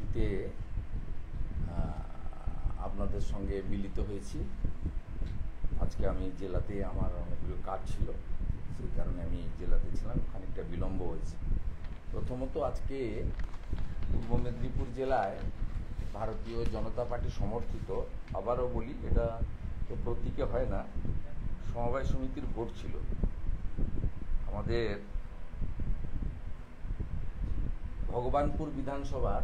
মাটিতে আপনাদের সঙ্গে মিলিত হয়েছি। আজকে আমি জেলাতে আমার অনেকগুলো কাজ ছিল, সেই কারণে আমি জেলাতে ছিলাম, খানিকটা বিলম্ব হয়েছে। প্রথমত আজকে পূর্ব মেদিনীপুর জেলায় ভারতীয় জনতা পার্টি সমর্থিত, আবারও বলি এটা তো প্রতীকে হয় না, সমবায় সমিতির ভোট ছিল। আমাদের ভগবানপুর বিধানসভার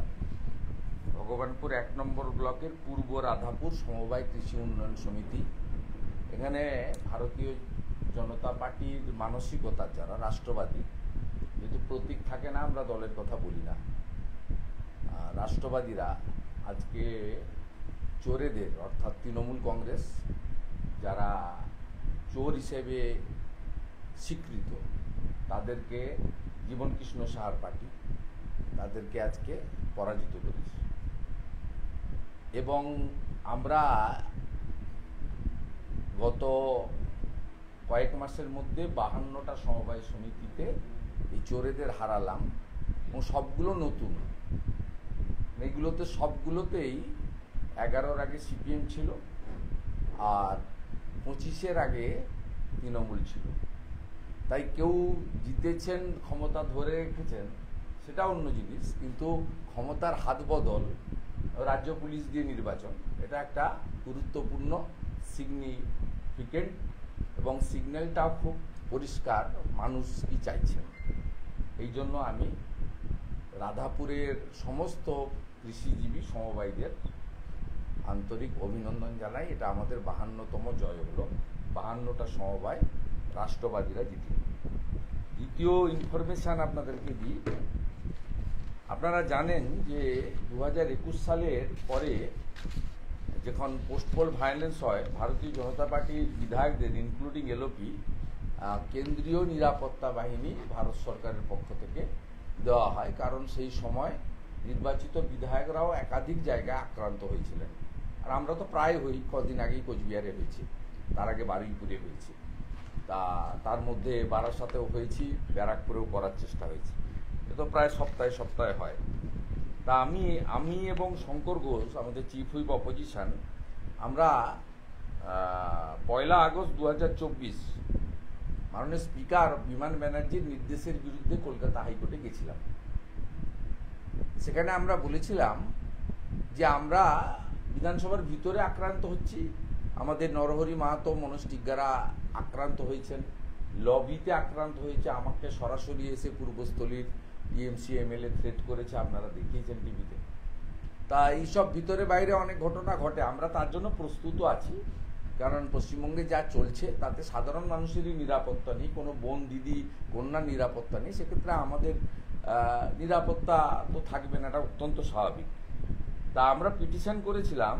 ভগবানপুর ১ নম্বর ব্লকের পূর্ব রাধাপুর সমবায় কৃষি উন্নয়ন সমিতি, এখানে ভারতীয় জনতা পার্টির মানসিকতা যারা রাষ্ট্রবাদী, যেহেতু প্রতীক থাকে না আমরা দলের কথা বলি না, রাষ্ট্রবাদীরা আজকে চোরেদের অর্থাৎ তৃণমূল কংগ্রেস যারা চোর হিসেবে স্বীকৃত, তাদেরকে জীবনকৃষ্ণ সাহার পার্টি তাদেরকে আজকে পরাজিত করেছে। এবং আমরা গত কয়েক মাসের মধ্যে 52টা সমবায় সমিতিতে এই চোরেদের হারালাম, এবং সবগুলো নতুন। এইগুলোতে সবগুলোতেই 11-র আগে সিপিএম ছিল আর 25-এর আগে তৃণমূল ছিল। তাই কেউ জিতেছেন, ক্ষমতা ধরে রেখেছেন, সেটা অন্য জিনিস, কিন্তু ক্ষমতার হাত বদল, রাজ্য পুলিশ দিয়ে নির্বাচন, এটা একটা গুরুত্বপূর্ণ সিগনিফিকেন্ট, এবং সিগন্যালটাও খুব পরিষ্কার মানুষ কি চাইছেন। এই জন্য আমি রাধাপুরের সমস্ত কৃষিজীবী সমবায়ীদের আন্তরিক অভিনন্দন জানাই। এটা আমাদের 52তম জয় হলো, 52টা সমবায় রাষ্ট্রবাদীরা জিতল। দ্বিতীয় ইনফরমেশান আপনাদেরকে দিই, আপনারা জানেন যে 2021 সালের পরে যখন পোস্টপোল ভায়োলেন্স হয়, ভারতীয় জনতা পার্টির বিধায়কদের ইনক্লুডিং এলওপি কেন্দ্রীয় নিরাপত্তা বাহিনী ভারত সরকারের পক্ষ থেকে দেওয়া হয়, কারণ সেই সময় নির্বাচিত বিধায়করাও একাধিক জায়গায় আক্রান্ত হয়েছিলেন। আর আমরা তো প্রায় হই, কদিন আগেই কোচবিহারে হয়েছি, তার আগে বারুইপুরে হয়েছি, তার মধ্যে বারাসাতেও হয়েছি, ব্যারাকপুরেও করার চেষ্টা হয়েছে। এ তো প্রায় সপ্তাহে সপ্তাহে হয়। তা আমি এবং শঙ্কর ঘোষ, আমাদের চিফ হুইপ অপোজিশন, আমরা 1 আগস্ট 2024 মাননীয় স্পিকার বিমান ব্যানার্জির নির্দেশের বিরুদ্ধে কলকাতা হাইকোর্টে গেছিলাম। সেখানে আমরা বলেছিলাম যে আমরা বিধানসভার ভিতরে আক্রান্ত হচ্ছি, আমাদের নরহরি মাহাতো, মনোজ টিগ্গারা আক্রান্ত হয়েছেন, লবিতে আক্রান্ত হয়েছে, আমাকে সরাসরি এসে পূর্বস্থলীর টিএমসি এমএলএ থ্রেট করেছে, আপনারা দেখিয়েছেন টিভিতে। তা এইসব ভিতরে বাইরে অনেক ঘটনা ঘটে, আমরা তার জন্য প্রস্তুত আছি, কারণ পশ্চিমবঙ্গে যা চলছে তাতে সাধারণ মানুষেরই নিরাপত্তা নেই, কোনো বোন দিদি কন্যার নিরাপত্তা নেই, সেক্ষেত্রে আমাদের নিরাপত্তা তো থাকবে না, এটা অত্যন্ত স্বাভাবিক। তা আমরা পিটিশন করেছিলাম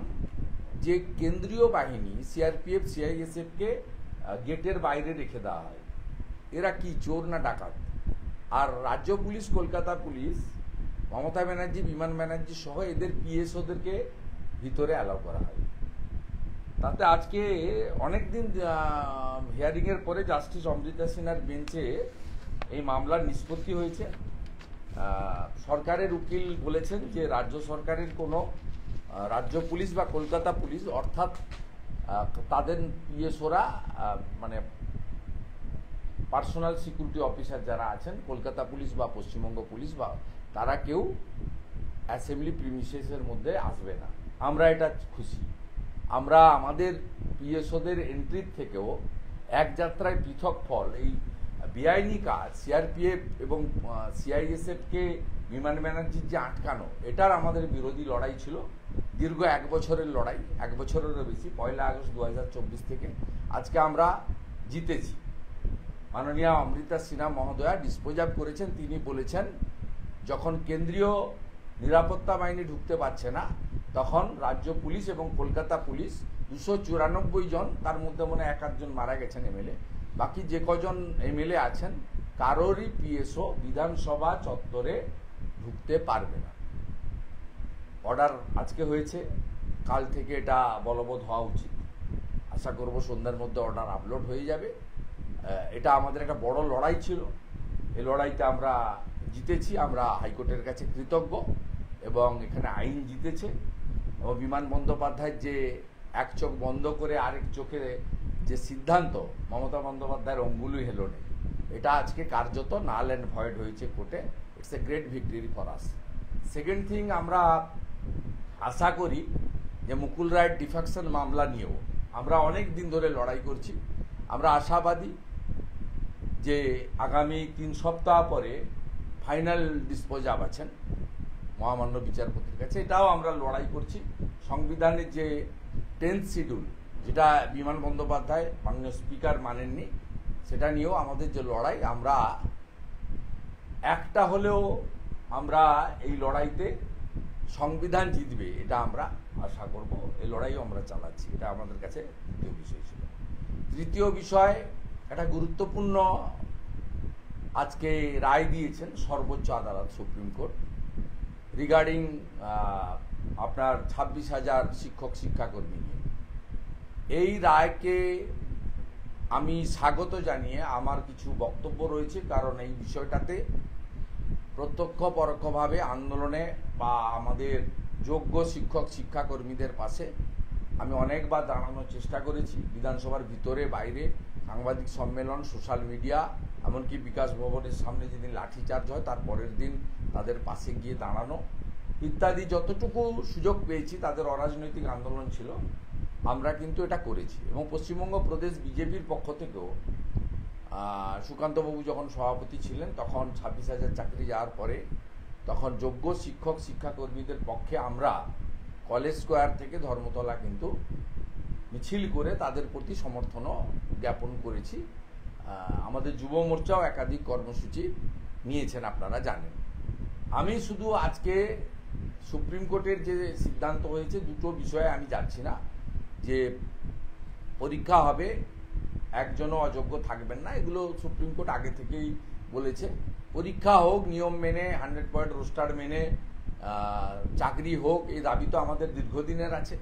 যে কেন্দ্রীয় বাহিনী সিআরপিএফ সিআইএসএফকে গেটের বাইরে রেখে দেওয়া হয়। এরা কি চোর না ডাকাত? আর রাজ্য পুলিশ, কলকাতা পুলিশ, মমতা ব্যানার্জি, বিমান ব্যানার্জি সহ এদের পিএসওদেরকে ভিতরে অ্যালাউ করা হয়। তাতে আজকে অনেকদিন হিয়ারিংয়ের পরে জাস্টিস অমৃতা সিনহার বেঞ্চে এই মামলার নিষ্পত্তি হয়েছে। সরকারের উকিল বলেছেন যে রাজ্য সরকারের কোনো রাজ্য পুলিশ বা কলকাতা পুলিশ, অর্থাৎ তাদের পিএসওরা মানে পার্সোনাল সিকিউরিটি অফিসার যারা আছেন, কলকাতা পুলিশ বা পশ্চিমবঙ্গ পুলিশ, বা তারা কেউ অ্যাসেম্বলি প্রিমিসেসের মধ্যে আসবে না। আমরা এটা খুশি। আমরা আমাদের পিএসওদের এন্ট্রির থেকেও এক যাত্রায় পৃথক ফল, এই বেআইনি কাজ সিআরপিএফ এবং সিআইএসএফকে বিমান ব্যানার্জির যে আটকানো, এটার আমাদের বিরোধী লড়াই ছিল, দীর্ঘ 1 বছরের লড়াই, 1 বছরেরও বেশি। 1 আগস্ট 2024 থেকে আজকে আমরা জিতেছি। মাননীয় অমৃতা সিনহা মহোদয়া ডিসপোজাব করেছেন, তিনি বলেছেন যখন কেন্দ্রীয় নিরাপত্তা বাহিনী ঢুকতে পারছে না, তখন রাজ্য পুলিশ এবং কলকাতা পুলিশ 294 জন, তার মধ্যে মনে হয় 1-8 জন মারা গেছেন এমএলএ, বাকি যে কজন এমএলএ আছেন কারোরই পিএসও বিধানসভা চত্বরে ঢুকতে পারবে না। অর্ডার আজকে হয়েছে, কাল থেকে এটা বলবৎ হওয়া উচিত। আশা করব সন্ধ্যার মধ্যে অর্ডার আপলোড হয়ে যাবে। এটা আমাদের একটা বড় লড়াই ছিল, এই লড়াইতে আমরা জিতেছি, আমরা হাইকোর্টের কাছে কৃতজ্ঞ, এবং এখানে আইন জিতেছে। এবং বিমান বন্দ্যোপাধ্যায়ের যে এক চোখ বন্ধ করে আরেক চোখে যে সিদ্ধান্ত মমতা বন্দ্যোপাধ্যায়ের অঙ্গুলি হেলনে, এটা আজকে কার্যত নাল অ্যান্ড ভয়েড হয়েছে কোর্টে। It's a great victory for us. Second thing, আমরা আশা করি যে মুকুল রায়ের ডিফেকশন মামলা নিয়েও আমরা অনেক দিন ধরে লড়াই করছি। আমরা আশাবাদী যে আগামী 3 সপ্তাহ পরে ফাইনাল ডিসপোজাব আছেন মহামান্য বিচারপতির কাছে। এটাও আমরা লড়াই করছি। সংবিধানের যে 10th শিডিউল, যেটা বিমান বন্দ্যোপাধ্যায় মাননীয় স্পিকার মানেননি, সেটা নিয়েও আমাদের যে লড়াই, আমরা একটা হলেও আমরা এই লড়াইতে সংবিধান জিতবে এটা আমরা আশা করব। এই লড়াইও আমরা চালাচ্ছি। এটা আমাদের কাছে দ্বিতীয় বিষয় ছিল। তৃতীয় বিষয়, একটা গুরুত্বপূর্ণ আজকে রায় দিয়েছেন সর্বোচ্চ আদালত, সুপ্রিম কোর্ট, রিগার্ডিং আপনার 26,000 শিক্ষক শিক্ষাকর্মী নিয়ে। এই রায়কে আমি স্বাগত জানিয়ে আমার কিছু বক্তব্য রয়েছে, কারণ এই বিষয়টাতে প্রত্যক্ষ পরোক্ষভাবে আন্দোলনে বা আমাদের যোগ্য শিক্ষক শিক্ষাকর্মীদের পাশে আমি অনেকবার দাঁড়ানোর চেষ্টা করেছি। বিধানসভার ভিতরে বাইরে, সাংবাদিক সম্মেলন, সোশ্যাল মিডিয়া, এমনকি বিকাশ ভবনের সামনে যেদিন লাঠিচার্জ হয় তার পরের দিন তাদের পাশে গিয়ে দাঁড়ানো ইত্যাদি যতটুকু সুযোগ পেয়েছি, তাদের অরাজনৈতিক আন্দোলন ছিল, আমরা কিন্তু এটা করেছি। এবং পশ্চিমবঙ্গ প্রদেশ বিজেপির পক্ষ থেকেও সুকান্তবাবু যখন সভাপতি ছিলেন, তখন 26,000 চাকরি যাওয়ার পরে তখন যোগ্য শিক্ষক শিক্ষাকর্মীদের পক্ষে আমরা কলেজ স্কোয়ার থেকে ধর্মতলা কিন্তু মিছিল করে তাদের প্রতি সমর্থনও জ্ঞাপন করেছি। আমাদের যুব মোর্চাও একাধিক কর্মসূচি নিয়েছেন, আপনারা জানেন। আমি শুধু আজকে সুপ্রিম কোর্টের যে সিদ্ধান্ত হয়েছে, দুটো বিষয়ে আমি যাচ্ছি না, যে পরীক্ষা হবে, একজনও অযোগ্য থাকবেন না, এগুলো সুপ্রিম কোর্ট আগে থেকেই বলেছে। পরীক্ষা হোক নিয়ম মেনে, 100 পয়েন্ট রোস্টার মেনে, চাকরি হোক, এই দাবি তো আমাদের দীর্ঘদিনের আছে।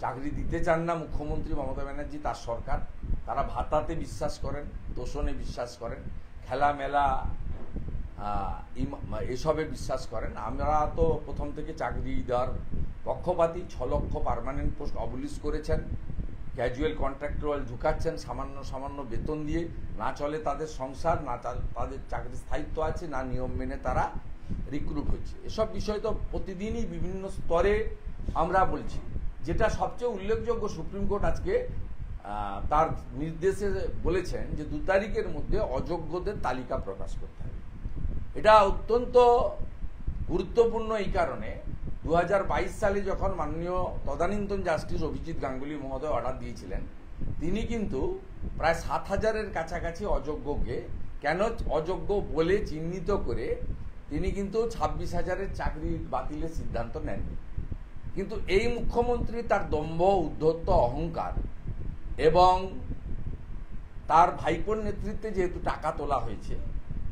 চাকরি দিতে চান না মুখ্যমন্ত্রী মমতা ব্যানার্জি, তার সরকার। তারা ভাতাতে বিশ্বাস করেন, তোষণে বিশ্বাস করেন, খেলামেলা এসবে বিশ্বাস করেন। আমরা তো প্রথম থেকে চাকরি দেওয়ার পক্ষপাতী। 6 লক্ষ পার্মানেন্ট পোস্ট অবলিশ করেছেন, ক্যাজুয়াল কন্ট্রাক্টুয়াল ঢুকাচ্ছেন সামান্য সামান্য বেতন দিয়ে। না চলে তাদের সংসার, না তাদের চাকরির স্থায়িত্ব আছে, না নিয়ম মেনে তারা রিক্রুট হচ্ছে। এসব বিষয় তো প্রতিদিনই বিভিন্ন স্তরে আমরা বলছি। যেটা সবচেয়ে উল্লেখযোগ্য, সুপ্রিম কোর্ট আজকে তার নির্দেশে বলেছেন যে 2 তারিখের মধ্যে অযোগ্যদের তালিকা প্রকাশ করতে হবে। এটা অত্যন্ত গুরুত্বপূর্ণ এই কারণে, 2022 সালে যখন মাননীয় তদানীন্তন জাস্টিস অভিজিৎ গাঙ্গুলি মহোদয় অর্ডার দিয়েছিলেন, তিনি কিন্তু প্রায় 7,000-এর কাছাকাছি অযোগ্যকে কেন অযোগ্য বলে চিহ্নিত করে তিনি কিন্তু 26,000-এর চাকরি বাতিলের সিদ্ধান্ত নেননি। কিন্তু এই মুখ্যমন্ত্রী তার দম্ভ, উদ্ধত্ত, অহংকার এবং তার ভাইপোর নেতৃত্বে যেহেতু টাকা তোলা হয়েছে,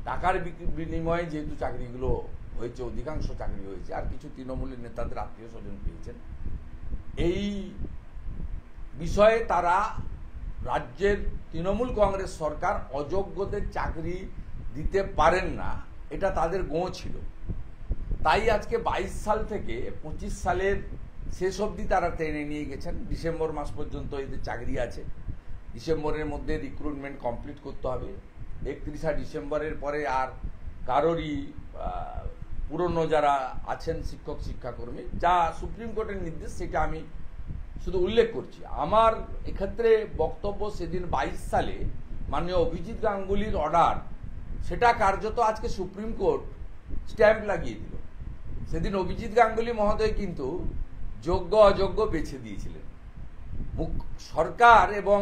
টাকার বিনিময়ে যেহেতু চাকরিগুলো হয়েছে, অধিকাংশ চাকরি হয়েছে, আর কিছু তৃণমূলের নেতাদের আত্মীয় স্বজন পেয়েছেন, এই বিষয়ে তারা রাজ্যের তৃণমূল কংগ্রেস সরকার অযোগ্যদের চাকরি দিতে পারেন না, এটা তাদের গোঁ ছিল। তাই আজকে 22 সাল থেকে 25 সালের শেষ অবধি তারা টেনে নিয়ে গেছেন। ডিসেম্বর মাস পর্যন্ত এদের চাকরি আছে। ডিসেম্বরের মধ্যে রিক্রুটমেন্ট কমপ্লিট করতে হবে। 31শে ডিসেম্বরের পরে আর কারোরই পুরনো যারা আছেন শিক্ষক শিক্ষাকর্মী, যা সুপ্রিম কোর্টের নির্দেশ, সেটা আমি শুধু উল্লেখ করছি। আমার এক্ষেত্রে বক্তব্য, সেদিন 22 সালে মাননীয় অভিজিৎ গাঙ্গুলির অর্ডার, সেটা কার্যত আজকে সুপ্রিম কোর্ট স্ট্যাম্প লাগিয়ে দিল। সেদিন অভিজিৎ গাঙ্গুলি মহোদয় কিন্তু যোগ্য অযোগ্য বেছে দিয়েছিলেন। সরকার এবং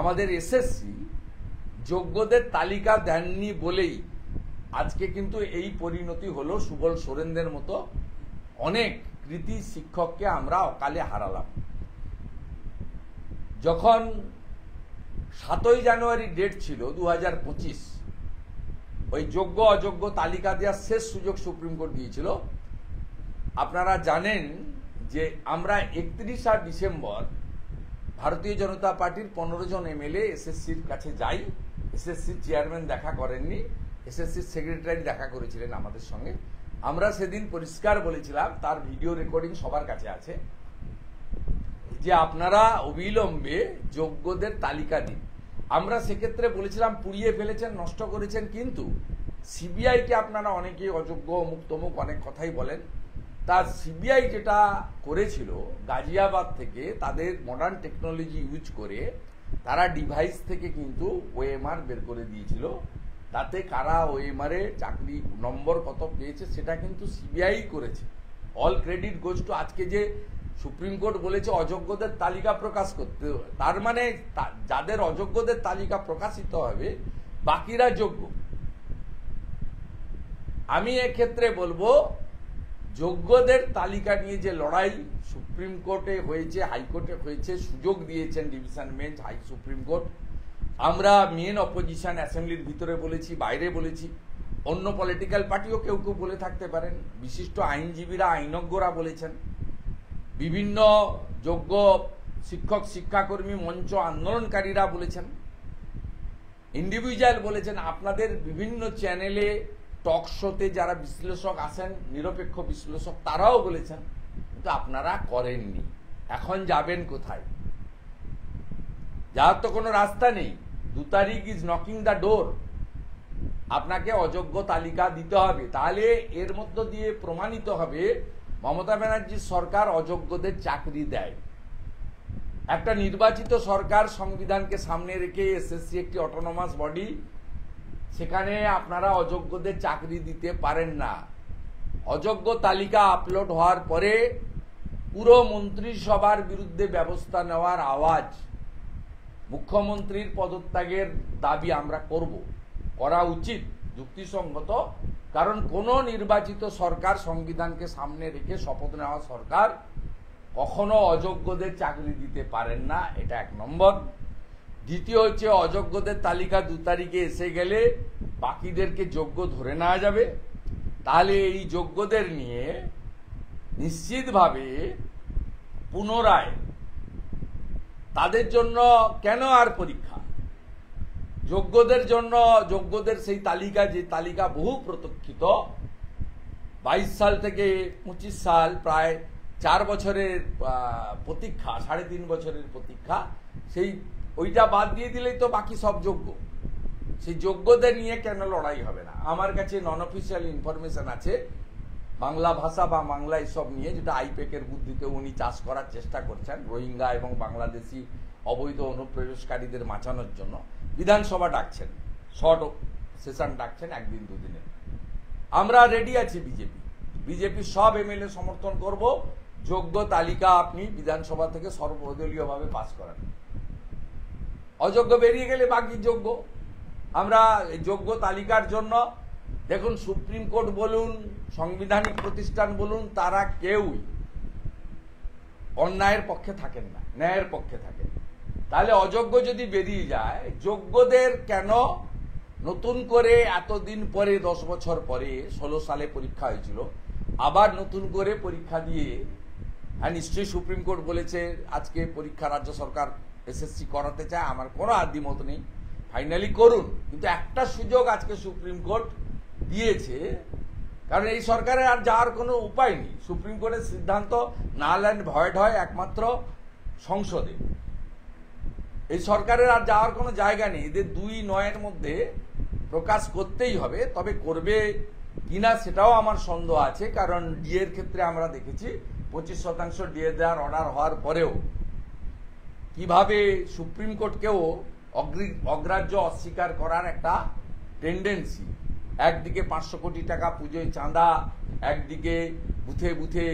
আমাদের এসএসসি যোগ্যদের তালিকা দেননি বলেই আজকে কিন্তু এই পরিণতি হলো। সুবল সোরেনদের মতো অনেক কৃতি শিক্ষককে আমরা অকালে হারালাম। যখন 7ই জানুয়ারি ডেট ছিল 2025, ওই যোগ্য অযোগ্য তালিকা দেওয়ার শেষ সুযোগ সুপ্রিম কোর্ট দিয়েছিল। আপনারা জানেন যে আমরা 31শে ডিসেম্বর ভারতীয় জনতা পার্টির 15 জন এমএলএ এসএসসির কাছে যাই। এসএসসির চেয়ারম্যান দেখা করেননি, এসএসসির সেক্রেটারি দেখা করেছিলেন আমাদের সঙ্গে। আমরা সেদিন পরিষ্কার বলেছিলাম, তার ভিডিও রেকর্ডিং সবার কাছে আছে, যে আপনারা অবিলম্বে যোগ্যদের তালিকা দিন। আমরা সেক্ষেত্রে বলেছিলাম পুড়িয়ে ফেলেছেন, নষ্ট করেছেন, কিন্তু সিবিআইকে আপনারা অনেকেই অযোগ্য অমুক তমুক অনেক কথাই বলেন। তার সিবিআই যেটা করেছিল গাজিয়াবাদ থেকে তাদের মডার্ন টেকনোলজি ইউজ করে তারা ডিভাইস থেকে কিন্তু ওএমআর বের করে দিয়েছিল, তাতে কারা ওএমআর এ চাকরি নম্বর কত পেয়েছে সেটা কিন্তু সিবিআই করেছে। All credit goes to. আজকে যে সুপ্রিম কোর্ট বলেছে অযোগ্যদের তালিকা প্রকাশ করতে, তার মানে যাদের অযোগ্যদের তালিকা প্রকাশিত হবে বাকিরা যোগ্য। আমি এক্ষেত্রে বলবো যোগ্যদের তালিকা নিয়ে যে লড়াই সুপ্রিম কোর্টে হয়েছে, হাইকোর্টে হয়েছে, সুযোগ দিয়েছেন ডিভিশন বেঞ্চ, সুপ্রিম কোর্ট। আমরা মেন অপোজিশন অ্যাসেম্বলির ভিতরে বলেছি, বাইরে বলেছি, অন্য পলিটিক্যাল পার্টিও কেউ কেউ বলে থাকতে পারেন, বিশিষ্ট আইনজীবীরা, আইনজ্ঞরা বলেছেন, বিভিন্ন যোগ্য শিক্ষক শিক্ষাকর্মী মঞ্চ আন্দোলনকারীরা বলেছেন, ইন্ডিভিজুয়াল বলেছেন, আপনাদের বিভিন্ন চ্যানেলে টক শোতে যারা বিশ্লেষক আসেন, নিরপেক্ষ বিশ্লেষক, তারাও বলেছেন, কিন্তু আপনারা করেননি। এখন যাবেন কোথায়? যার তো কোনো রাস্তা নেই। 2 তারিখ ইজ নকিং দ্য ডোর। আপনাকে অযোগ্য তালিকা দিতে হবে, তাহলে এর মধ্য দিয়ে প্রমাণিত হবে মমতা ব্যানার্জির সরকার অযোগ্যদের চাকরি দেয়। একটা নির্বাচিত সরকার, সংবিধানকে সামনে রেখে এসএসসি একটি অটোনমাস বডি, সেখানে আপনারা অযোগ্যদের চাকরি দিতে পারেন না। অযোগ্য তালিকা আপলোড হওয়ার পরে পুরো মন্ত্রিসভার বিরুদ্ধে ব্যবস্থা নেওয়ার আওয়াজ, মুখ্যমন্ত্রীর পদত্যাগের দাবি আমরা করব, করা উচিত, যুক্তিসঙ্গত। কারণ কোন নির্বাচিত সরকার, সংবিধানকে সামনে রেখে শপথ নেওয়া সরকার কখনো অযোগ্যদের চাকরি দিতে পারেন না, এটা 1 নম্বর। দ্বিতীয় হচ্ছে অযোগ্যদের তালিকা 2 তারিখে এসে গেলে বাকিদেরকে যোগ্য ধরে নেওয়া যাবে। তাহলে এই যোগ্যদের নিয়ে নিশ্চিতভাবে পুনরায় তাদের জন্য কেন আর পরীক্ষা? যোগ্যদের জন্য, যোগ্যদের সেই তালিকা, যে তালিকা বহু প্রতীক্ষিত, 22 সাল থেকে 25 সাল, প্রায় 4 বছরের প্রতীক্ষা, 3.5 বছরের প্রতীক্ষা, সেই ওইটা বাদ দিয়ে দিলেই তো বাকি সব যোগ্য। সেই যোগ্যদের নিয়ে কেন লড়াই হবে না? আমার কাছে নন অফিসিয়াল ইনফরমেশন আছে বাংলা ভাষা বা বাংলা এসব নিয়ে, যেটা আইপ্যাকের বুদ্ধিতে উনি চাষ করার চেষ্টা করছেন রোহিঙ্গা এবং বাংলাদেশি অবৈধ অনুপ্রবেশকারীদের বাঁচানোর জন্য। বিধানসভা ডাকছেন, শর্ট সেশন ডাকছেন 1 দিন 2 দিনের। আমরা রেডি আছি, বিজেপি সব এমএলএ সমর্থন করব। যোগ্য তালিকা আপনি বিধানসভা থেকে সর্বদলীয়ভাবে পাস করান। অযোগ্য বেরিয়ে গেলে বাকি যোগ্য। আমরা যোগ্য তালিকার জন্য, দেখুন সুপ্রিম কোর্ট বলুন, সাংবিধানিক প্রতিষ্ঠান বলুন, তারা কেউই অন্যায়ের পক্ষে থাকেন না, ন্যায়ের পক্ষে থাকেন। তাহলে অযোগ্য যদি বেরিয়ে যায়, যোগ্যদের কেন নতুন করে এতদিন পরে, 10 বছর পরে, 16 সালে পরীক্ষা হয়েছিল, আবার নতুন করে পরীক্ষা দিয়ে, হ্যাঁ নিশ্চয়ই সুপ্রিম কোর্ট বলেছে আজকে পরীক্ষা রাজ্য সরকার এসএসসি করাতে চায়, আমার কোনো আদিমত নেই, ফাইনালি করুন, কিন্তু একটা সুযোগ আজকে সুপ্রিম কোর্ট দিয়েছে। কারণ এই সরকারের আর যাওয়ার কোনো উপায় নেই। সুপ্রিম কোর্টের সিদ্ধান্ত নাল অ্যান্ড ভয়েড হয় একমাত্র সংসদে। এই সরকারের আর যাওয়ার কোনো জায়গা নেই। এদের 2-9 মধ্যে প্রকাশ করতেই হবে। তবে করবে কিনা সেটাও আমার সন্দেহ আছে, কারণ ডিএর ক্ষেত্রে আমরা দেখেছি 25% ডিএ দেওয়ার অর্ডার হওয়ার পরেও কিভাবে সুপ্রিম কোর্টকেও অগ্রাহ্য অস্বীকার করার একটা টেন্ডেন্সি। একদিকে 500 কোটি টাকা পুজোয় চাঁদা, একদিকে বুথে বুথে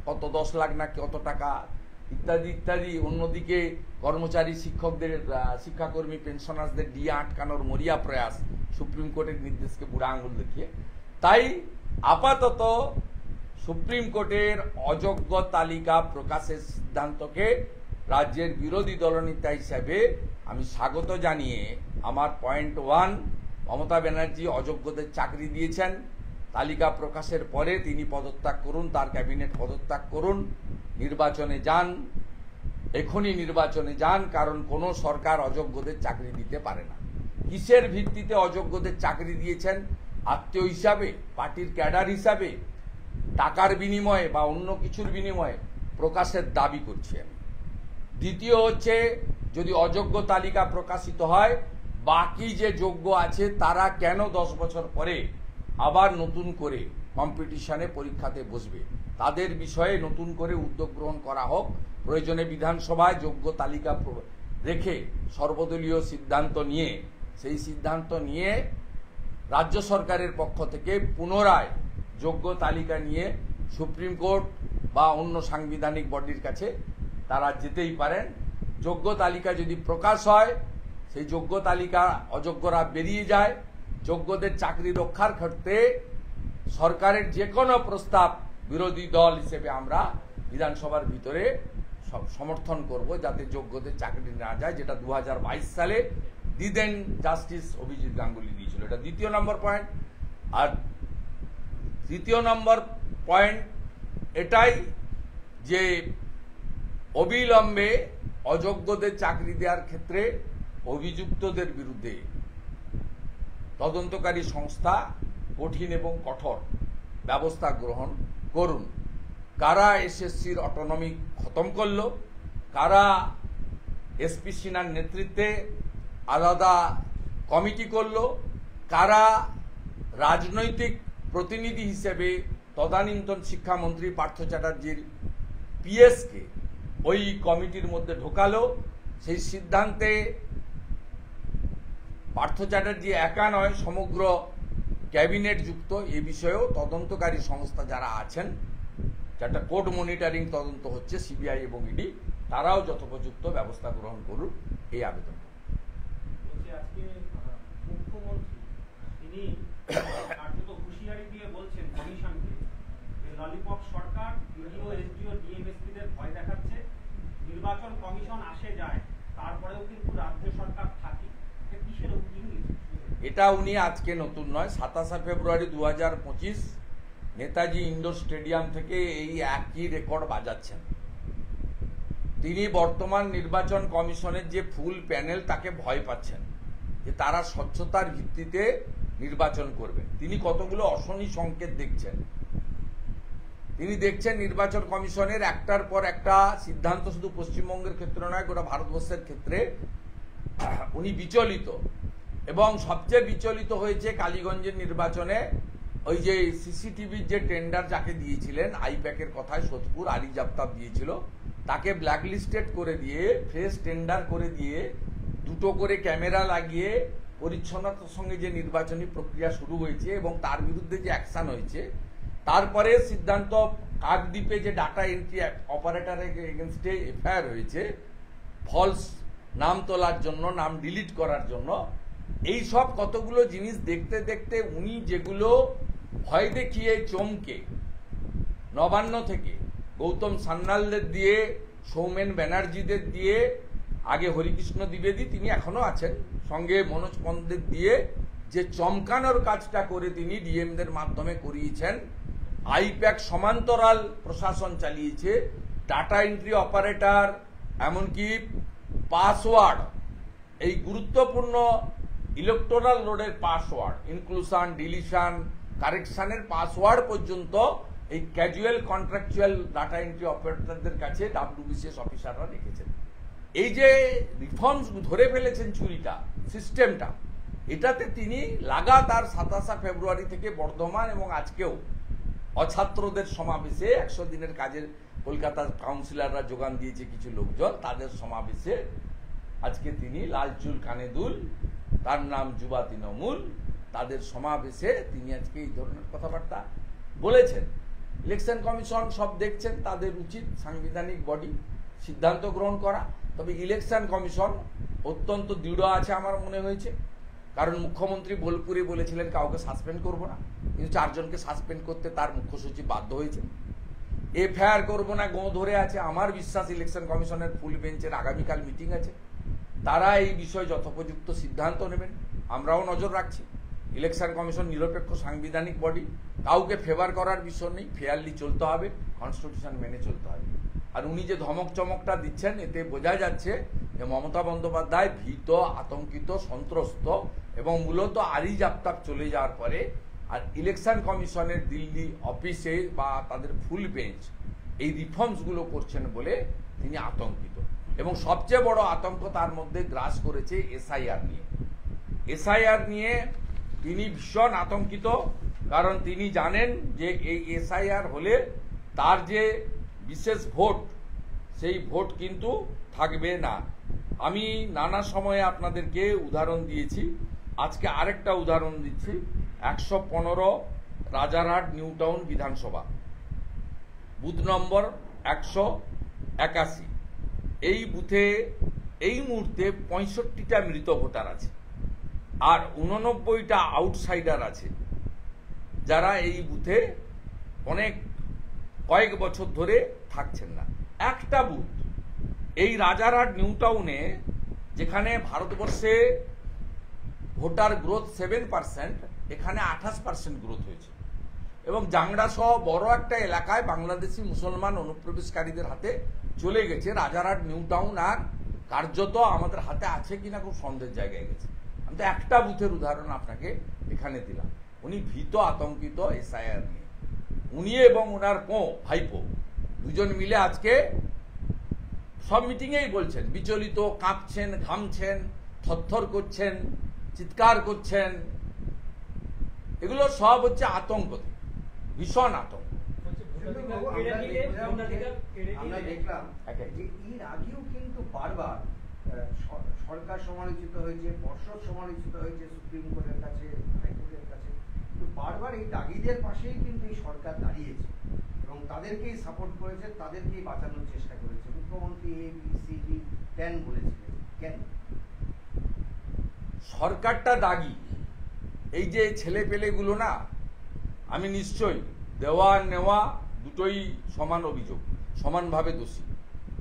কত 10 লাখ না কত টাকা ইত্যাদি ইত্যাদি, অন্যদিকে কর্মচারী শিক্ষকদের, শিক্ষাকর্মী, পেনশনারদের ডিএ আটকানোর মরিয়া প্রয়াস সুপ্রিম কোর্টের নির্দেশকে বুড়া আঙুল দেখিয়ে। তাই আপাতত সুপ্রিম কোর্টের অযোগ্য তালিকা প্রকাশের সিদ্ধান্তকে রাজ্যের বিরোধী দলনেতা হিসাবে আমি স্বাগত জানিয়ে, আমার পয়েন্ট 1, মমতা ব্যানার্জি অযোগ্যদের চাকরি দিয়েছেন, তালিকা প্রকাশের পরে তিনি পদত্যাগ করুন, তার ক্যাবিনেট পদত্যাগ করুন, নির্বাচনে যান, এখনই নির্বাচনে যান, কারণ কোনো সরকার অযোগ্যদের চাকরি দিতে পারে না। কিসের ভিত্তিতে অযোগ্যদের চাকরি দিয়েছেন আত্মীয় হিসাবে, পার্টির ক্যাডার হিসাবে, টাকার বিনিময়ে বা অন্য কিছুর বিনিময়ে প্রকাশের দাবি করছি আমি। দ্বিতীয় হচ্ছে, যদি অযোগ্য তালিকা প্রকাশিত হয়, বাকি যে যোগ্য আছে তারা কেন 10 বছর পরে আবার নতুন করে কম্পিটিশনে পরীক্ষাতে বসবে, তাদের বিষয়ে নতুন করে উদ্যোগ গ্রহণ করা হোক। প্রয়োজনে বিধানসভায় যোগ্য তালিকা রেখে সর্বদলীয় সিদ্ধান্ত নিয়ে, সেই সিদ্ধান্ত নিয়ে রাজ্য সরকারের পক্ষ থেকে পুনরায় যোগ্য তালিকা নিয়ে সুপ্রিম কোর্ট বা অন্য সাংবিধানিক বডির কাছে তারা যেতেই পারেন। যোগ্য তালিকা যদি প্রকাশ হয়, সেই যোগ্য তালিকা অযোগ্যরা বেরিয়ে যায়, যোগ্যদের চাকরি রক্ষার ক্ষেত্রে সরকারের যে কোনো প্রস্তাব বিরোধী দল হিসেবে আমরা বিধানসভার ভিতরে সমর্থন করব, যাতে যোগ্যদের চাকরি না যায়, যেটা 2022 সালে দিদেন জাস্টিস অভিজিৎ গাঙ্গুলি দিয়েছিল। এটা দ্বিতীয় নম্বর পয়েন্ট। আর তৃতীয় নম্বর পয়েন্ট এটাই যে অবিলম্বে অযোগ্যদের চাকরি দেওয়ার ক্ষেত্রে অভিযুক্তদের বিরুদ্ধে তদন্তকারী সংস্থা কঠিন এবং কঠোর ব্যবস্থা গ্রহণ করুন। কারা এসএসসির অটোনমি খতম করলো, কারা এসপি সিনহার নেতৃত্বে আলাদা কমিটি করলো, কারা রাজনৈতিক প্রতিনিধি হিসেবে তদানীন্তন শিক্ষামন্ত্রী পার্থ চ্যাটার্জির পিএসকে ওই কমিটির মধ্যে ঢোকালো, সেই সিদ্ধান্তে পার্থ চ্যাটার্জি একা নয়, সমগ্র ক্যাবিনেট যুক্ত। এ বিষয়েও তদন্তকারী সংস্থা যারা আছেন, যেটা কোর্ট মনিটরিং তদন্ত হচ্ছে, সিবিআই এবং ইডি, তারাও যথোপযুক্ত ব্যবস্থা গ্রহণ করুন, এই আবেদন। আজকে মুখ্যমন্ত্রী তিনি কার্যত হুঁশিয়ারি দিয়ে বলছেন কমিশনকে, ললিপপ সরকার ইডিও, এসডিও, ডিএমএসপিদের ভয় দেখাচ্ছে, নির্বাচন কমিশন আসে যায়, তারপরেও কিন্তু রাজ্য সরকার থাকে। কিসের ইঙ্গিত? এটা উনি আজকে নতুন নয়, 27 ফেব্রুয়ারি 2025 নেতাজি ইন্ডোর স্টেডিয়াম থেকে এই একই রেকর্ড বাজাচ্ছেন। তিনি বর্তমান নির্বাচন কমিশনের যে ফুল প্যানেল তাকে ভয় পাচ্ছেন যে তারা স্বচ্ছতার ভিত্তিতে নির্বাচন করবে। তিনি কতগুলো অশনি সংকেত দেখছেন। তিনি দেখছেন নির্বাচন কমিশনের একটার পর একটা সিদ্ধান্ত শুধু পশ্চিমবঙ্গের ক্ষেত্রে নয়, গোটা ভারতবর্ষের ক্ষেত্রে উনি বিচলিত। এবং সবচেয়ে বিচলিত হয়েছে কালীগঞ্জের নির্বাচনে ওই যে সিসিটিভির যে টেন্ডার যাকে দিয়েছিলেন, আইপ্যাকের কথায় সোদপুর আলী জাফতাব দিয়েছিল, তাকে ব্ল্যাকলিস্টেড করে দিয়ে ফ্রেশ টেন্ডার করে দিয়ে দুটো করে ক্যামেরা লাগিয়ে পরিচ্ছন্নতার সঙ্গে যে নির্বাচনী প্রক্রিয়া শুরু হয়েছে এবং তার বিরুদ্ধে যে অ্যাকশন হয়েছে, তারপরে সিদ্ধান্ত কাকদ্বীপে যে ডাটা এন্ট্রি অপারেটরের এগেনস্টে এফআইআর হয়েছে ফলস নাম তোলার জন্য, নাম ডিলিট করার জন্য, এই সব কতগুলো জিনিস দেখতে দেখতে উনি যেগুলো ভয় দেখিয়ে চমকে নবান্ন থেকে গৌতম সান্যালদের দিয়ে, সৌমেন ব্যানার্জিদের দিয়ে, আগে হরিকৃষ্ণ দ্বিবেদী তিনি এখনো আছেন, সঙ্গে মনোজ পন্থের দিয়ে যে চমকানোর কাজটা করে তিনি ডিএমদের মাধ্যমে করিয়েছেন, আইপ্যাক সমান্তরাল প্রশাসন চালিয়েছে, ডাটা এন্ট্রি অপারেটর, এমনকি পাসওয়ার্ড, এই গুরুত্বপূর্ণ ইলেকটোরাল রোডের পাসওয়ার্ড, ইনক্লুশন, ডিলিশন, কারেকশনের পাসওয়ার্ড পর্যন্ত এই ক্যাজুয়াল কন্ট্রাকচুয়াল ডাটা এন্ট্রি অপারেটরদের কাছে ডাব্লিউবিসিএস অফিসাররা রেখেছেন। এই যে রিফর্মস ধরে ফেলেছেন চুরিটা, সিস্টেমটা, এটাতে তিনি লাগাতার 27 ফেব্রুয়ারি থেকে বর্ধমান এবং আজকেও অছাত্রদের সমাবেশে, 100 দিনের কাজের কলকাতার কাউন্সিলররা যোগান দিয়েছে কিছু লোকজন, তাদের সমাবেশে আজকে তিনি লাল চুল কানে দুল, তার নাম যুবা তৃণমূল, তাদের সমাবেশে তিনি আজকে এই ধরনের কথাবার্তা বলেছেন। ইলেকশন কমিশন সব দেখছেন, তাদের উচিত সাংবিধানিক বডি সিদ্ধান্ত গ্রহণ করা। তবে ইলেকশন কমিশন অত্যন্ত দৃঢ় আছে আমার মনে হয়েছে, কারণ মুখ্যমন্ত্রী বোলপুরে বলেছিলেন কাউকে সাসপেন্ড করব না, কিন্তু 4 জনকে সাসপেন্ড করতে তার মুখ্য সচিব বাধ্য হয়েছে। এফআইআর করবো না গোঁ ধরে আছে। আমার বিশ্বাস ইলেকশন কমিশনের ফুল বেঞ্চের আগামীকাল মিটিং আছে, তারা এই বিষয়ে যথোপযুক্ত সিদ্ধান্ত নেবেন। আমরাও নজর রাখছি। ইলেকশন কমিশন নিরপেক্ষ সাংবিধানিক বডি, কাউকে ফেভার করার বিষয় নেই, ফেয়ারলি চলতে হবে, কনস্টিটিউশন মেনে চলতে হবে। আর উনি যে ধমক চমকটা দিচ্ছেন, এতে বোঝা যাচ্ছে যে মমতা বন্দ্যোপাধ্যায় ভীত, আতঙ্কিত, সন্ত্রস্ত, এবং মূলত আলী জাফতাব চলে যাওয়ার পরে আর ইলেকশন কমিশনের দিল্লি অফিসে বা তাদের ফুল বেঞ্চ এই রিফর্মসগুলো করছেন বলে তিনি আতঙ্কিত। এবং সবচেয়ে বড় আতঙ্ক তার মধ্যে গ্রাস করেছে এসআইআর নিয়ে। এসআইআর নিয়ে তিনি ভীষণ আতঙ্কিত, কারণ তিনি জানেন যে এই এসআইআর হলে তার যে বিশেষ ভোট, সেই ভোট কিন্তু থাকবে না। আমি নানা সময়ে আপনাদেরকে উদাহরণ দিয়েছি, আজকে আরেকটা উদাহরণ দিচ্ছি। 115 রাজারহাট নিউ টাউন বিধানসভা, বুথ নম্বর 181। এই বুথে এই মুহূর্তে 65টা মৃত ভোটার আছে আর 89টা আউটসাইডার আছে, যারা এই বুথে কয়েক বছর ধরে থাকছেন না। একটা বুথ এই রাজারহাট নিউ টাউনে, যেখানে ভারতবর্ষে ভোটার গ্রোথ 7%, এখানে 28% গ্রোথ হয়েছে। এবং জাংড়া সহ বড় একটা এলাকায় বাংলাদেশি মুসলমান অনুপ্রবেশকারীদের হাতে চলে গেছে। রাজারহাট নিউ টাউন আর কার্যত আমাদের হাতে আছে কিনা খুব সন্দেহের জায়গায় গেছে। আমি তো একটা বুথের উদাহরণ আপনাকে এখানে দিলাম। উনি ভীত আতঙ্কিত এসআইআর নিয়ে। উনি এবং ওনার ভাইপো দুজন মিলে আজকে সব মিটিংয়েই বলছেন, বিচলিত, কাঁপছেন, ঘামছেন, থরথর করছেন, চিৎকার করছেন। এগুলো সব হচ্ছে আতঙ্ক, ভীষণ আতঙ্ক। আমরা দেখলাম যে এর আগেও কিন্তু বারবার সরকার সমালোচিত হয়েছে, পর্ষদ সমালোচিত হয়েছে সুপ্রিম কোর্টের কাছে, হাইকোর্টের কাছে, কিন্তু বারবার এই দাগিদের পাশেই কিন্তু এই সরকার দাঁড়িয়েছে এবং তাদেরকেই সাপোর্ট করেছে, তাদেরকেই বাঁচানোর চেষ্টা করেছে। মুখ্যমন্ত্রী ABCD 10 বলেছিলেন, কেন? সরকারটা দাগি। এই যে ছেলে পেলেগুলো না, আমি নিশ্চয়ই দেওয়া নেওয়া দুটোই সমান অভিযোগ, সমানভাবে দোষী।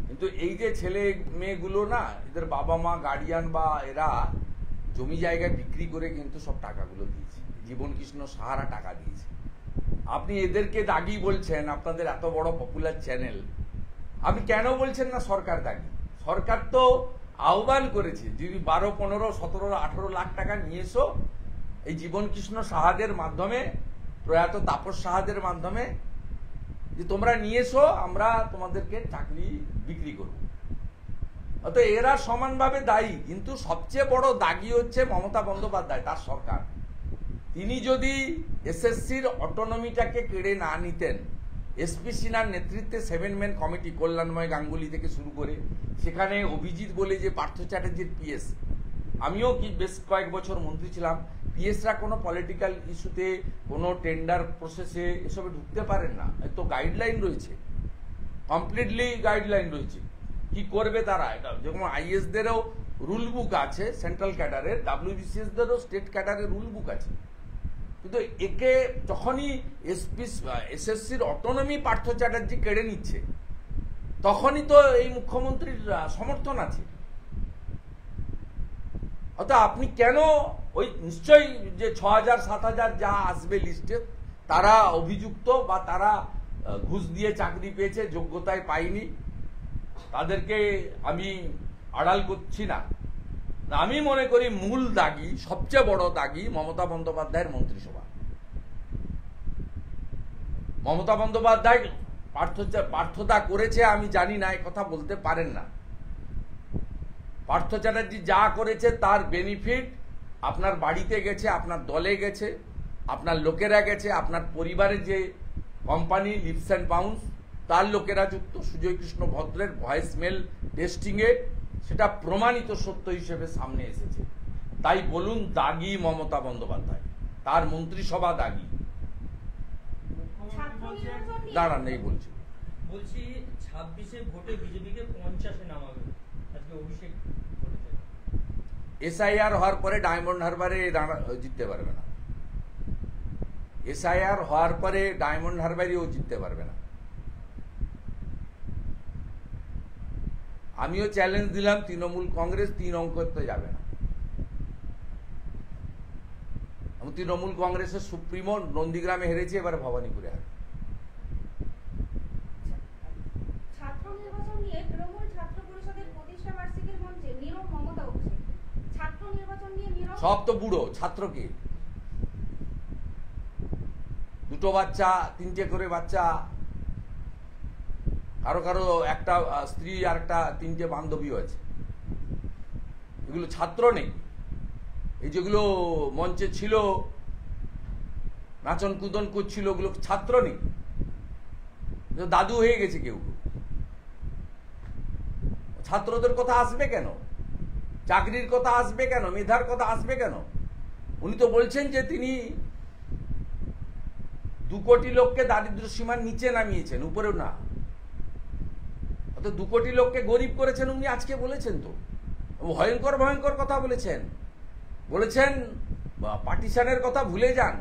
কিন্তু এই যে ছেলে মেয়েগুলো না, এদের বাবা মা, গার্ডিয়ান বা এরা জমি জায়গা বিক্রি করে কিন্তু সব টাকাগুলো দিয়েছে। জীবন কৃষ্ণ সাহারা টাকা দিয়েছে। আপনি এদেরকে দাগি বলছেন, আপনাদের এত বড় পপুলার চ্যানেল, আপনি কেন বলছেন না সরকার দাগি? সরকার তো আহ্বান করেছে, যদি 12, 15, 17, 18 লাখ টাকা নিয়ে এসো এই জীবন কৃষ্ণ সাহাদের মাধ্যমে, প্রয়াত তাপস সাহাদের মাধ্যমে, যে তোমরা নিয়ে এসো, আমরা তোমাদেরকে চাকরি বিক্রি করব। অত এরা সমানভাবে দায়ী। কিন্তু সবচেয়ে বড় দাগি হচ্ছে মমতা বন্দ্যোপাধ্যায়, তার সরকার। তিনি যদি এসএসসির অটোনমিটাকে কেড়ে না নিতেন, এসপি সিনহার নেতৃত্বে 7 ম্যান কমিটি, কল্যাণময় গাঙ্গুলি থেকে শুরু করে, সেখানে অভিজিৎ বলে যে পার্থ চ্যাটার্জির পিএস, আমিও বেশ কয়েক বছর মন্ত্রী ছিলাম, পিএসরা কোনো পলিটিক্যাল ইস্যুতে, কোনো টেন্ডার প্রসেসে এসবে ঢুকতে পারেন না। তো গাইডলাইন রয়েছে, কমপ্লিটলি গাইডলাইন রয়েছে কি করবে তারা। এটা যেমন আইএসদেরও রুল বুক আছে সেন্ট্রাল ক্যাডারের, WBCSদেরও স্টেট ক্যাডারের রুল বুক আছে। কিন্তু একে যখনই এসএসসির অটোনমি পার্থ চ্যাটার্জি কেড়ে নিচ্ছে, তখনই তো এই মুখ্যমন্ত্রীর সমর্থন আছে। অর্থাৎ আপনি কেন ওই নিশ্চয়ই যে 6000, 7000 যা আসবে লিস্টে, তারা অভিযুক্ত বা তারা ঘুষ দিয়ে চাকরি পেয়েছে, যোগ্যতায় পায়নি, তাদেরকে আমি আড়াল করছি না। আমি মনে করি মূল দাগী, সবচেয়ে বড় দাগী মমতা বন্দ্যোপাধ্যায়ের মন্ত্রিসভা। মমতা বন্দ্যোপাধ্যায় পার্থতা করেছে আমি জানি না, কথা বলতে পারেন না। পার্থ চ্যাটার্জি যা করেছে তার বেনিফিট আপনার বাড়িতে গেছে, আপনার দলে গেছে, আপনার লোকেরা গেছে, আপনার পরিবারের যে কোম্পানি লিপস অ্যান্ড বাউন্স, তার লোকেরা যুক্ত। সুজয় কৃষ্ণ ভদ্রের ভয়েস মেল টেস্টিংয়ে সেটা প্রমাণিত সত্য হিসেবে সামনে এসেছে। তাই বলুন দাগী মমতা বন্দ্যোপাধ্যায়, তার মন্ত্রিসভা দাগী। দাঁড়ান, নেই বলছি 26-এ ভোটে বিজেপিকে 50-এ নামাবে, আজকে অভিষেক করেছে। এসআইআর হওয়ার পরে ডায়মন্ড হারবারে জিততে পারবে না। এসআইআর হওয়ার পরে ডায়মন্ড হারবারে ও জিততে পারবে না। আমিও চ্যালেঞ্জ দিলাম, তৃণমূল কংগ্রেস 3 অঙ্কতে যাবে না। তৃণমূল কংগ্রেসের সুপ্রিমো নন্দীগ্রামে হেরেছে, এবারে ভবানীপুরে হারবে। ছাত্র নির্বাচন নিয়ে তৃণমূল ছাত্র পরিষদের প্রতিষ্ঠা বার্ষিকীর মঞ্চে নীরব মমতা অভিষেক। ছাত্র নির্বাচন নিয়ে নীরব, সব তো বুড়ো, ছাত্র কে? দুটো বাচ্চা, তিনটে করে বাচ্চা, কারো কারো একটা স্ত্রী আর একটা তিনটে বান্ধবীও আছে। এগুলো ছাত্র নেই? এই যেগুলো মঞ্চে ছিল, নাচন কুদন করছিল, ওগুলো ছাত্র নেই? দাদু হয়ে গেছে কেউ। ছাত্রদের কথা আসবে কেন? চাকরির কথা আসবে কেন? মেধার কথা আসবে কেন? উনি তো বলছেন যে তিনি 2 কোটি লোককে দারিদ্র্য সীমার নিচে নামিয়েছেন, উপরেও না। অত 2 কোটি লোককে গরিব করেছেন উনি আজকে বলেছেন। তো ভয়ঙ্কর ভয়ঙ্কর কথা বলেছেন। বলেছেন পার্টিশনের কথা ভুলে যান।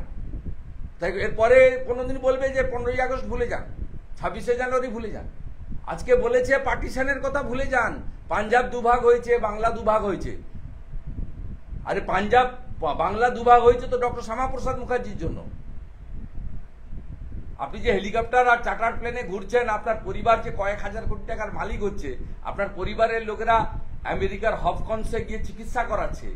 তাই এরপরে কোনোদিন বলবে যে 15ই আগস্ট ভুলে যান, 26শে জানুয়ারি ভুলে যান। আজকে বলেছে পার্টিশনের কথা ভুলে যান। পাঞ্জাব দুভাগ হয়েছে, বাংলা দুভাগ হয়েছে। আরে পাঞ্জাব বাংলা দুভাগ হয়েছে তো ডক্টর শ্যামাপ্রসাদ মুখার্জির জন্য। আপনি যে হেলিকপ্টার আর চার্টার প্লেনে ঘুরছেন, আপনার পরিবার যে কয়েক হাজার কোটি টাকার মালিক হচ্ছে, আপনার পরিবারের লোকেরা আমেরিকার হপকন্সে গিয়ে চিকিৎসা করাচ্ছে,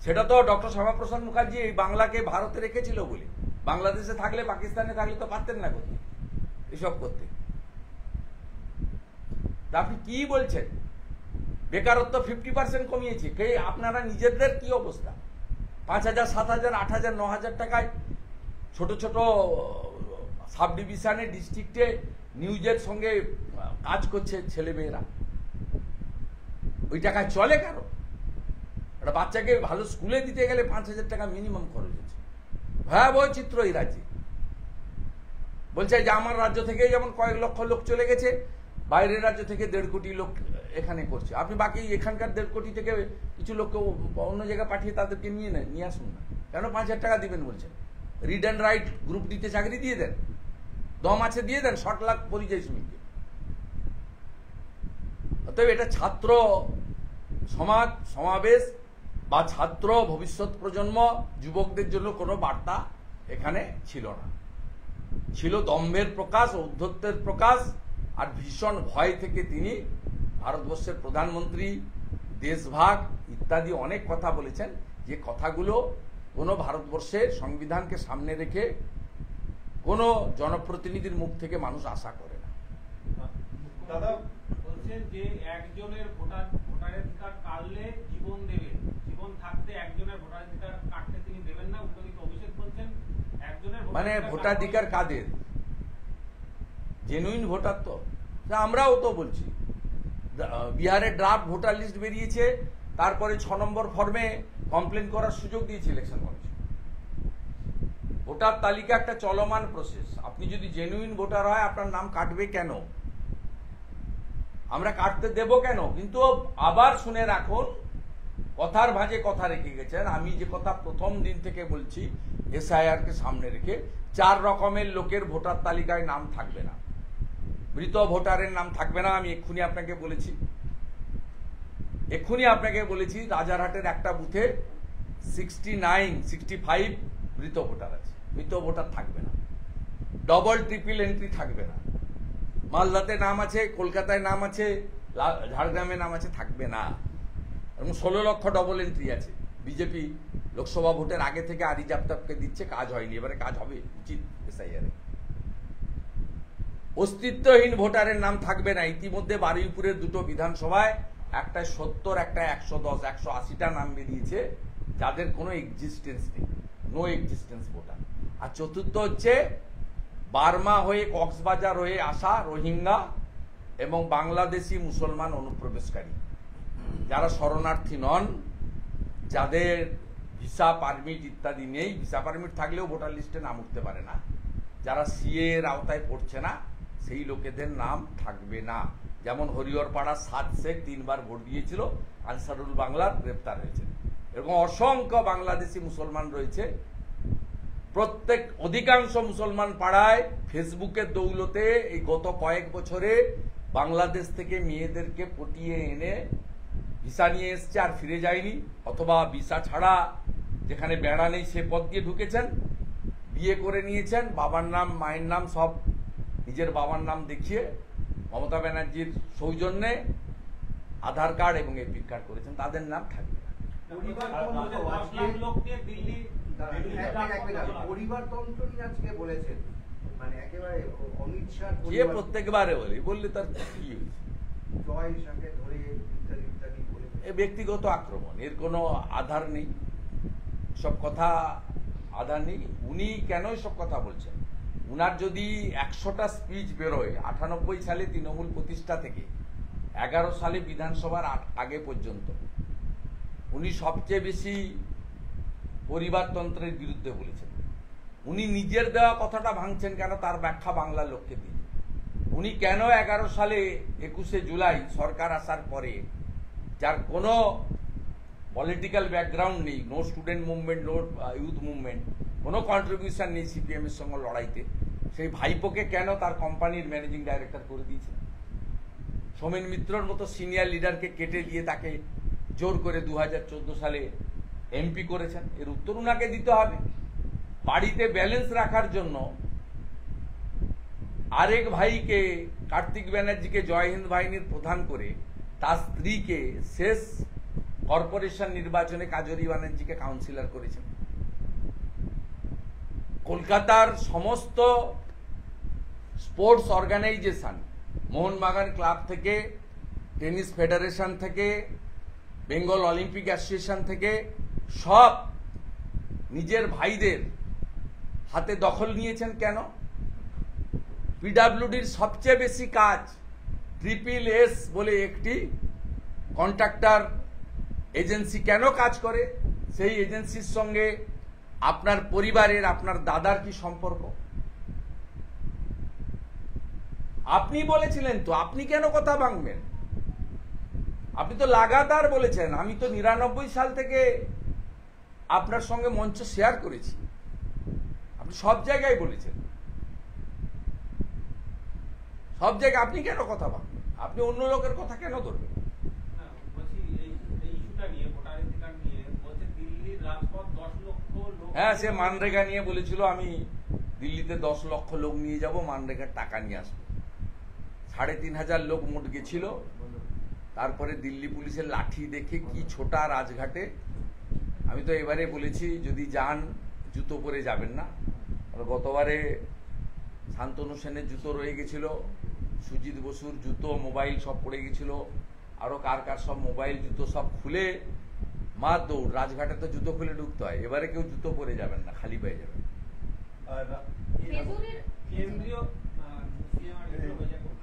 সেটা তো ডক্টর শ্যামাপ্রসাদ মুখার্জি এই বাংলাকে ভারতে রেখেছিল বলে। বাংলাদেশে থাকলে, পাকিস্তানে থাকলে তো পারতেন না করতে এসব করতে। তা আপনি কি বলছেন? বেকারত্ব 50% কমিয়েছে কে? আপনারা নিজেদের কি অবস্থা? 5,000, 7,000, 8,000, 9,000 টাকায় ছোট ছোট সাব ডিভিশনে, ডিস্ট্রিক্টে নিউজের সঙ্গে কাজ করছে ছেলেমেয়েরা। ওই টাকায় চলে কারো? একটা বাচ্চাকে ভালো স্কুলে দিতে গেলে 5,000 টাকা মিনিমাম খরচ হচ্ছে। ভয়াবহ চিত্র এই রাজ্যে। বলছে যে আমার রাজ্য থেকে যেমন কয়েক লক্ষ লোক চলে গেছে, বাইরের রাজ্য থেকে 1.5 কোটি লোক এখানে করছে। আপনি বাকি এখানকার 1.5 কোটি থেকে কিছু লোককে অন্য জায়গায় পাঠিয়ে তাদেরকে নিয়ে আসুন না। কেন 5,000 টাকা দিবেন বলছেন? রিড অ্যান্ড রাইট গ্রুপ ডিতে চাকরি দিয়ে দেন, দম আছে দিয়ে দেন 60 লাখ পরিযায়ী শ্রমিককে। অতএব এটা ছাত্র সমাবেশ বা ছাত্র ভবিষ্যৎ প্রজন্ম যুবকদের জন্য কোনো বার্তা এখানে ছিল না। ছিল দম্ভের প্রকাশ, ঔদ্ধত্যের প্রকাশ, আর ভীষণ ভয় থেকে তিনি ভারতবর্ষের প্রধানমন্ত্রী, দেশভাগ ইত্যাদি অনেক কথা বলেছেন, যে কথাগুলো কোনো ভারতবর্ষের সংবিধানকে সামনে রেখে কোনো জনপ্রতিনিধির মুখ থেকে মানুষ আশা করে না। দাদা বলছেন যে একজনের ভোটাধিকার কাটলে জীবন দেবেন, জীবন থাকতে একজনের ভোটাধিকার কাটতে তিনি দেবেন না। উল্টোদিকে অভিষেক বলছেন একজনের মানে ভোটাধিকার কাদের? জেনুইন ভোটার তো আমরাও তো বলছি। বিহারের ড্রাফট ভোটার লিস্ট বেরিয়েছে, তারপরে 6 নম্বর ফর্মে কমপ্লেন করার সুযোগ দিয়েছে ইলেকশন কমিশন। ভোটার তালিকা একটা চলমান প্রসেস। আপনি যদি জেনুইন ভোটার হয়, আপনার নাম কাটবে কেন? আমরা কাটতে দেব কেন? কিন্তু আবার শুনে রাখুন, কথার ভাঁজে কথা রেখে গেছেন। আমি যে কথা প্রথম দিন থেকে বলছি, এসআইআর কে সামনে রেখে 4 রকমের লোকের ভোটার তালিকায় নাম থাকবে না। মৃত ভোটারের নাম থাকবে না। আমি এক্ষুনি আপনাকে বলেছি রাজারহাটের একটা বুথে 65 মৃত ভোটার আছে। মৃত ভোটার থাকবে না। ডবল ট্রিপল এন্ট্রি থাকবে না। মালদাতে নাম আছে, কলকাতায় নাম আছে, ঝাড়গ্রামে নাম আছে, থাকবে না। এবং 16 লক্ষ ডবল এন্ট্রি আছে। বিজেপি লোকসভা ভোটের আগে থেকে আরিজ আফতাবকে দিচ্ছে, কাজ হয়নি, এবারে কাজ হবে উচিত এসআইআর। অস্তিত্বহীন ভোটারের নাম থাকবে না। ইতিমধ্যে বারুইপুরের 2টো বিধানসভায়, একটায় 70, একটায় 110, 180টা নাম বেরিয়েছে যাদের কোনো এক্সিস্টেন্স নেই, নো এক্সিস্টেন্স ভোটার। আর চতুর্থ হচ্ছে বার্মা হয়ে, কক্সবাজার হয়ে আসা রোহিঙ্গা এবং বাংলাদেশি মুসলমান অনুপ্রবেশকারী, যারা শরণার্থী নন, যাদের ভিসা পারমিট ইত্যাদি নেই। ভিসা পারমিট থাকলেও ভোটার লিস্টে নাম উঠতে পারে না। যারা সিএ এর আওতায় পড়ছে না, সেই লোকেদের নাম থাকবে না। যেমন হরিহরপাড়া 7 শেখ 3 বার ভোট দিয়েছিল, আনসারুল বাংলার গ্রেপ্তার হয়েছে। এরকম অসংখ্য বাংলাদেশি মুসলমান রয়েছে। অধিকাংশ মুসলমান পাড়ায় ফেসবুকের দৌলতে এই গত কয়েক বছরে বাংলাদেশ থেকে মেয়েদেরকে পটিয়ে এনে ভিসা নিয়ে এসছে, আর ফিরে যায়নি, অথবা ভিসা ছাড়া যেখানে বেড়া নেই সে পথ দিয়ে ঢুকেছেন, বিয়ে করে নিয়েছেন, বাবার নাম মায়ের নাম সব নিজের বাবার নাম দেখিয়ে মমতা ব্যানার্জির সৌজন্যে আধার কার্ড এবং এপিক কার্ড করেছেন, তাদের নাম থাকবে না। পরিবারতন্ত্র নিয়ে আজকে বলেছেন, মানে একেবারে অমিত শাহ যে প্রত্যেকবারে বললে তার কি হয়েছে? জয় শাহকে ধরে ইত্যাদি ইত্যাদি বলে এ ব্যক্তিগত আক্রমণ, এর কোনো আধার নেই, সব কথা আধার নেই। উনি কেন সব কথা বলছেন? উনার যদি 100টা স্পিচ বেরোয় 98 সালে তৃণমূল প্রতিষ্ঠা থেকে 11 সালে বিধানসভার আগে পর্যন্ত, উনি সবচেয়ে বেশি পরিবারতন্ত্রের বিরুদ্ধে বলেছেন। উনি নিজের দেওয়া কথাটা ভাঙছেন কেন, তার ব্যাখ্যা বাংলার লোককে দিন। উনি কেন 11 সালে 21শে জুলাই সরকার আসার পরে, যার কোনো পলিটিক্যাল ব্যাকগ্রাউন্ড নেই, no student movement, no youth movement, কোনো কন্ট্রিবিউশন নেই সিপিএম এর সঙ্গে লড়াইতে, সেই ভাইপোকে কেন তার কোম্পানির ম্যানেজিং ডাইরেক্টর করে দিয়েছেন? সোমেন মিত্রর মতো সিনিয়র লিডারকে কেটে দিয়ে তাকে জোর করে 2014 সালে এমপি করেছেন। এর উত্তর উনাকে দিতে হবে। বাড়িতে ব্যালেন্স রাখার জন্য আরেক ভাইকে, কার্তিক ব্যানার্জিকে জয় হিন্দ বাহিনীর প্রধান করে তার স্ত্রীকে শেষ কর্পোরেশন নির্বাচনে কাজরি ব্যানার্জিকে কাউন্সিলর করেছেন। কলকাতার সমস্ত স্পোর্টস অর্গানাইজেশন, মোহনবাগান ক্লাব থেকে, টেনিস ফেডারেশন থেকে, বেঙ্গল অলিম্পিক অ্যাসোসিয়েশন থেকে, সব নিজের ভাইদের হাতে দখল নিয়েছেন। কেন? পিডাব্লিউডির সবচেয়ে বেশি কাজ SSS বলে একটি কন্ট্রাক্টর এজেন্সি কেন কাজ করে? সেই এজেন্সির সঙ্গে আপনার পরিবারের, আপনার দাদার কি সম্পর্ক? আপনি বলেছিলেন তো, আপনি কেন কথা ভাঙবেন? আপনি তো লাগাতার বলেছেন। আমি তো 99 সাল থেকে আপনার সঙ্গে মঞ্চ শেয়ার করেছি, আপনি সব জায়গায় বলেছেন, সব জায়গায়। আপনি কেন কথা ভাঙবেন? আপনি অন্য লোকের কথা কেন ধরবেন? হ্যাঁ, সে মানরেগা নিয়ে বলেছিল আমি দিল্লিতে 10 লক্ষ লোক নিয়ে যাব, মানরেগার টাকা নিয়ে আসবো। 3500 লোক মোট গেছিল। তারপরে দিল্লি পুলিশের লাঠি দেখে কি ছোটা রাজঘাটে। আমি তো এবারে বলেছি যদি যান জুতো পরে যাবেন না। গতবারে শান্তনু সেনের জুতো রয়ে গেছিল, সুজিত বসুর জুতো, মোবাইল সব পড়ে গেছিল, আরো কার কার সব মোবাইল জুতো সব খুলে মার দৌড়। রাজঘাটে তো জুতো খুলে ঢুকতে হয়। এবারে কেউ জুতো পরে যাবেন না, খালি পায়ে যাবেন।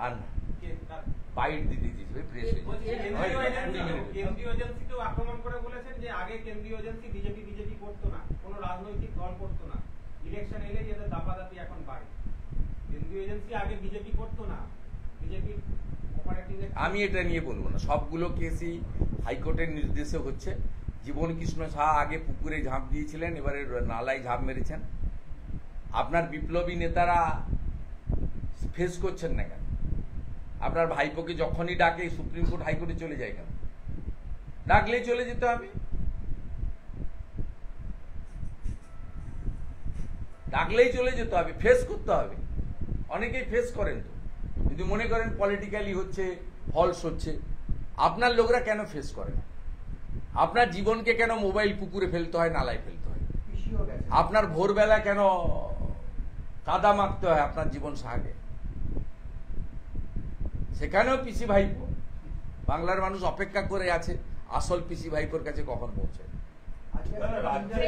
আর না বাইট দিতে দিয়েছে প্রেস কেন্দ্রীয় এজেন্সিকেও আক্রমণ করে বলেছেন যে আগে কেন্দ্রীয় এজেন্সি বিজেপি করতো না, কোনো রাজনৈতিক দল করতো না, ইলেকশন এলে এদের দাপাদাপি এখন বাড়ে। কেন্দ্রীয় এজেন্সি আগে বিজেপি করতো না, বিজেপি অপারেটিং। আমি এটা নিয়ে বলবো না, সবগুলো কেসই হাইকোর্টের নির্দেশে হচ্ছে। জীবন কৃষ্ণ সাহা আগে পুকুরে ঝাঁপ দিয়েছিলেন, এবারে নালায় ঝাঁপ মেরেছেন। আপনার বিপ্লবী নেতারা ফেস করছেন না কেন? আপনার ভাইপোকে যখনই ডাকে সুপ্রিম কোর্ট হাইকোর্টে চলে যায় কেন? ডাকলেই চলে যেতে হবে, ডাকলেই চলে যেতে হবে, ফেস করতে হবে। অনেকেই ফেস করেন তো, যদি মনে করেন পলিটিক্যালি হচ্ছে, ফলস হচ্ছে। আপনার লোকরা কেন ফেস করে না? আপনার জীবনকে কেন মোবাইল পুকুরে ফেলতে হয়, নালায় ফেলতে হয়? আপনার ভোরবেলা কেন কাদা মাখতে হয় আপনার জীবন সাহাকে? সেখানেও পিসি ভাইপো, বাংলার মানুষ অপেক্ষা করে আছে আসল পিসি ভাইপোর কাছে কখন পৌঁছে।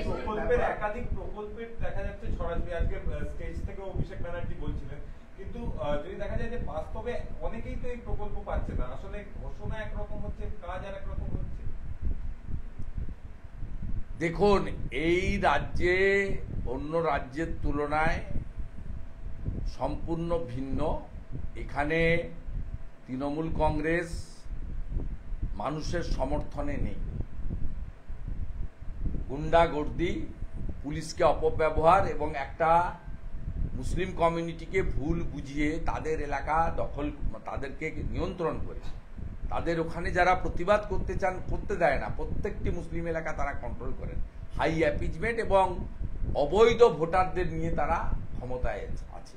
প্রকল্পের একাধিক প্রকল্পের দেখা যাচ্ছে ছড়াছড়ি, আজকে স্টেজ থেকে অভিষেক ব্যানার্জি বলছিলেন, কিন্তু যদি দেখা যায় যে বাস্তবে অনেকেই তো এই প্রকল্প পাচ্ছে না। আসলে ঘোষণা একরকম হচ্ছে, কাজ আর একরকম হচ্ছে। দেখুন, এই রাজ্যে অন্য রাজ্যের তুলনায় সম্পূর্ণ ভিন্ন। এখানে তৃণমূল কংগ্রেস মানুষের সমর্থনে নেই। গুন্ডাগর্দি, পুলিশকে অপব্যবহার এবং একটা মুসলিম কমিউনিটিকে ভুল বুঝিয়ে তাদের এলাকা দখল, তাদেরকে নিয়ন্ত্রণ করে তাদের ওখানে যারা প্রতিবাদ করতে চান করতে দেয় না। প্রত্যেকটি মুসলিম এলাকা তারা কন্ট্রোল করেন। হাই অ্যাপিজমেন্ট এবং অবৈধ ভোটারদের নিয়ে তারা ক্ষমতায় আছে।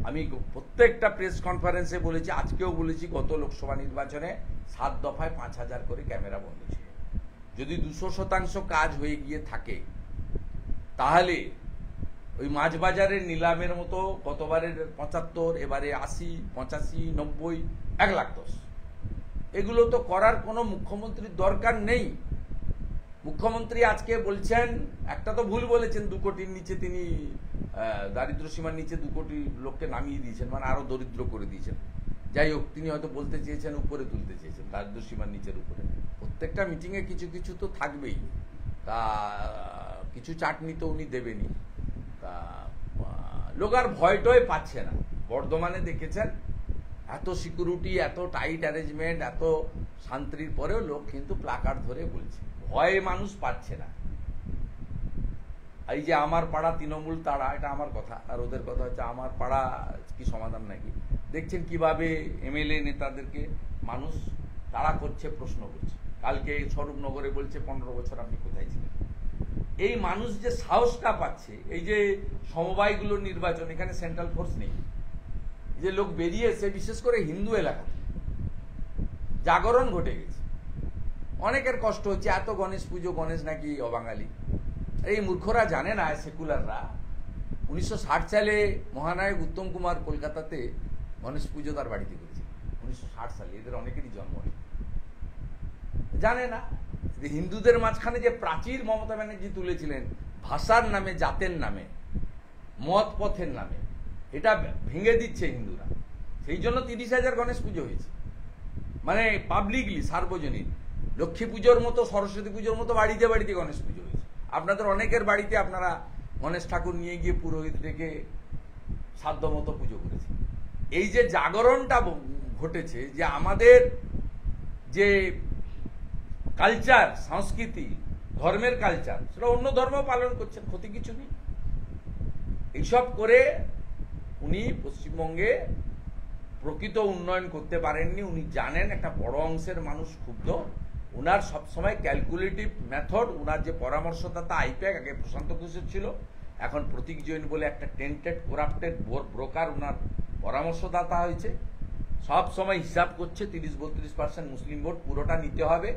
আমি প্রত্যেকটা প্রেস কনফারেন্সে বলেছি, আজকেও বলেছি, গত লোকসভা নির্বাচনে 7 দফায় 5000 করে ক্যামেরা বন্ধ ছিল। যদি 200% কাজ হয়ে গিয়ে থাকে, তাহলে ওই মাছ বাজারের নিলামের মতো গতবারের 75, এবারে 80, 85, 90, 1,10,000 এগুলো তো করার কোনো মুখ্যমন্ত্রীর দরকার নেই। মুখ্যমন্ত্রী আজকে বলছেন, একটা তো ভুল বলেছেন, 2 কোটির নিচে তিনি দারিদ্র সীমার নিচে 2 কোটি লোককে নামিয়ে দিয়েছেন, মানে আরো দরিদ্র করে দিয়েছেন। যাই হোক, তিনি হয়তো বলতে চেয়েছেন উপরে তুলতে চেয়েছেন, দারিদ্র সীমার নিচের উপরে। প্রত্যেকটা মিটিংয়ে কিছু কিছু তো থাকবেই, তা কিছু চাটনি তো উনি দেবেনই। তা লোক আর ভয়টয় পাচ্ছে না। বর্ধমানে দেখেছেন এত সিকিউরিটি, এত টাইট অ্যারেঞ্জমেন্ট, এত শান্তির পরেও লোক কিন্তু প্লাকার্ড ধরে বলছে, ভয়ে মানুষ পাচ্ছে না। এই যে আমার পাড়া তৃণমূল তাড়া, এটা আমার কথা, আর ওদের কথা হচ্ছে আমার পাড়া কি সমাধান নাকি। দেখছেন কিভাবে এমএলএ নেতাদেরকে মানুষ তাড়া করছে, প্রশ্ন করছে। কালকে স্বরূপনগরে বলছে 15 বছর আপনি কোথায় ছিলেন। এই মানুষ যে সাহসটা পাচ্ছে, এই যে সমবায়গুলো নির্বাচন, এখানে সেন্ট্রাল ফোর্স নেই, যে লোক বেরিয়েছে, বিশেষ করে হিন্দু এলাকাতে জাগরণ ঘটে গেছে। অনেকের কষ্ট হচ্ছে, এত গণেশ পুজো, গণেশ নাকি অবাঙালি। এই মূর্খরা জানে না, সেকুলাররা 1960 সালে মহানায়ক উত্তম কুমার কলকাতাতে গণেশ পুজো তার বাড়িতে করেছে। 1960 সালে, এদের অনেকেরই জন্ম হয়, জানে না। হিন্দুদের মাঝখানে যে প্রাচীর মমতা ব্যানার্জি তুলেছিলেন ভাষার নামে, জাতের নামে, মত পথের নামে, এটা ভেঙে দিচ্ছে হিন্দুরা। সেই জন্য 30,000 গণেশ পুজো হয়েছে, মানে পাবলিকলি, সার্বজনীন। লক্ষ্মী পুজোর মতো, সরস্বতী পুজোর মতো বাড়িতে বাড়িতে গণেশ পুজো হয়েছে। আপনাদের অনেকের বাড়িতে আপনারা গণেশ ঠাকুর নিয়ে গিয়ে পুরোহিত ডেকে সাধ্য মতো পুজো করেছে। এই যে জাগরণটা ঘটেছে, যে আমাদের যে কালচার, সংস্কৃতি, ধর্মের কালচার, সেটা অন্য ধর্ম পালন করছেন, ক্ষতি কিছু নেই। এইসব করে উনি পশ্চিমবঙ্গে প্রকৃত উন্নয়ন করতে পারেননি। উনি জানেন একটা বড় অংশের মানুষ ক্ষুব্ধ। উনার সবসময় ক্যালকুলেটিভ মেথড, উনার যে পরামর্শদাতা আইপ্যাক, আগে প্রশান্ত ঘোষের ছিল, এখন প্রতীক জৈন বলে একটা টেন্টেড করাপ্টেড ব্রোকার উনার পরামর্শদাতা হয়েছে। সব সময় হিসাব করছে 30-32% মুসলিম ভোট পুরোটা নিতে হবে,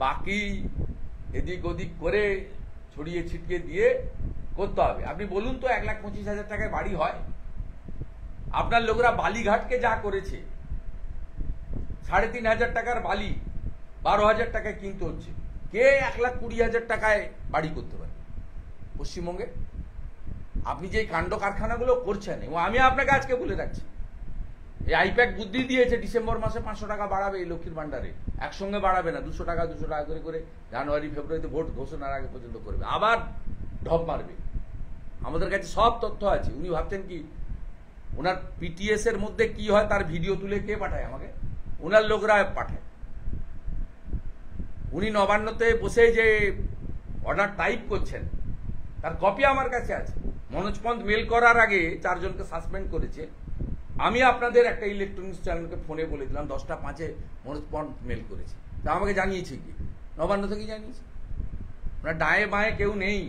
বাকি এদিক ওদিক করে ছড়িয়ে ছিটিয়ে দিয়ে করতে হবে। আপনি বলুন তো, 1,25,000 টাকায় বাড়ি হয়? আপনার লোকরা বালিঘাটকে যা করেছে, 3,500 টাকার বালি 12,000 টাকায় কিনতে হচ্ছে। কে 1,20,000 টাকায় বাড়ি করতে পারে পশ্চিমবঙ্গে? আপনি যে কাণ্ড কারখানাগুলো করছেন, এবং আমি আপনাকে আজকে বলে রাখছি, এই আইপ্যাক বুদ্ধি দিয়েছে ডিসেম্বর মাসে 500 টাকা বাড়াবে এই লক্ষ্মীর ভান্ডারে। একসঙ্গে বাড়াবে না, 200 টাকা 200 টাকা করে করে জানুয়ারি ফেব্রুয়ারিতে ভোট ঘোষণার আগে পর্যন্ত করবে, আবার ঢপ মারবে। আমাদের কাছে সব তথ্য আছে। উনি ভাবছেন কি ওনার পিটিএস এর মধ্যে কি হয় তার ভিডিও তুলে কে পাঠায় আমাকে? ওনার লোকরা পাঠায়। উনি নবান্নতে বসে যে অর্ডার টাইপ করছেন তার কপি আমার কাছে আছে। মনোজ পন্থ মেল করার আগে 4 জনকে সাসপেন্ড করেছে। আমি আপনাদের একটা ইলেকট্রনিক্স চ্যানেলকে ফোনে বলে দিলাম 10টা 5-এ মনোজ পন্থ মেল করেছে, তা আমাকে জানিয়েছে কি? নবান্ন থেকে জানিয়েছে। ওনার ডায়ে বাঁয়ে কেউ নেই।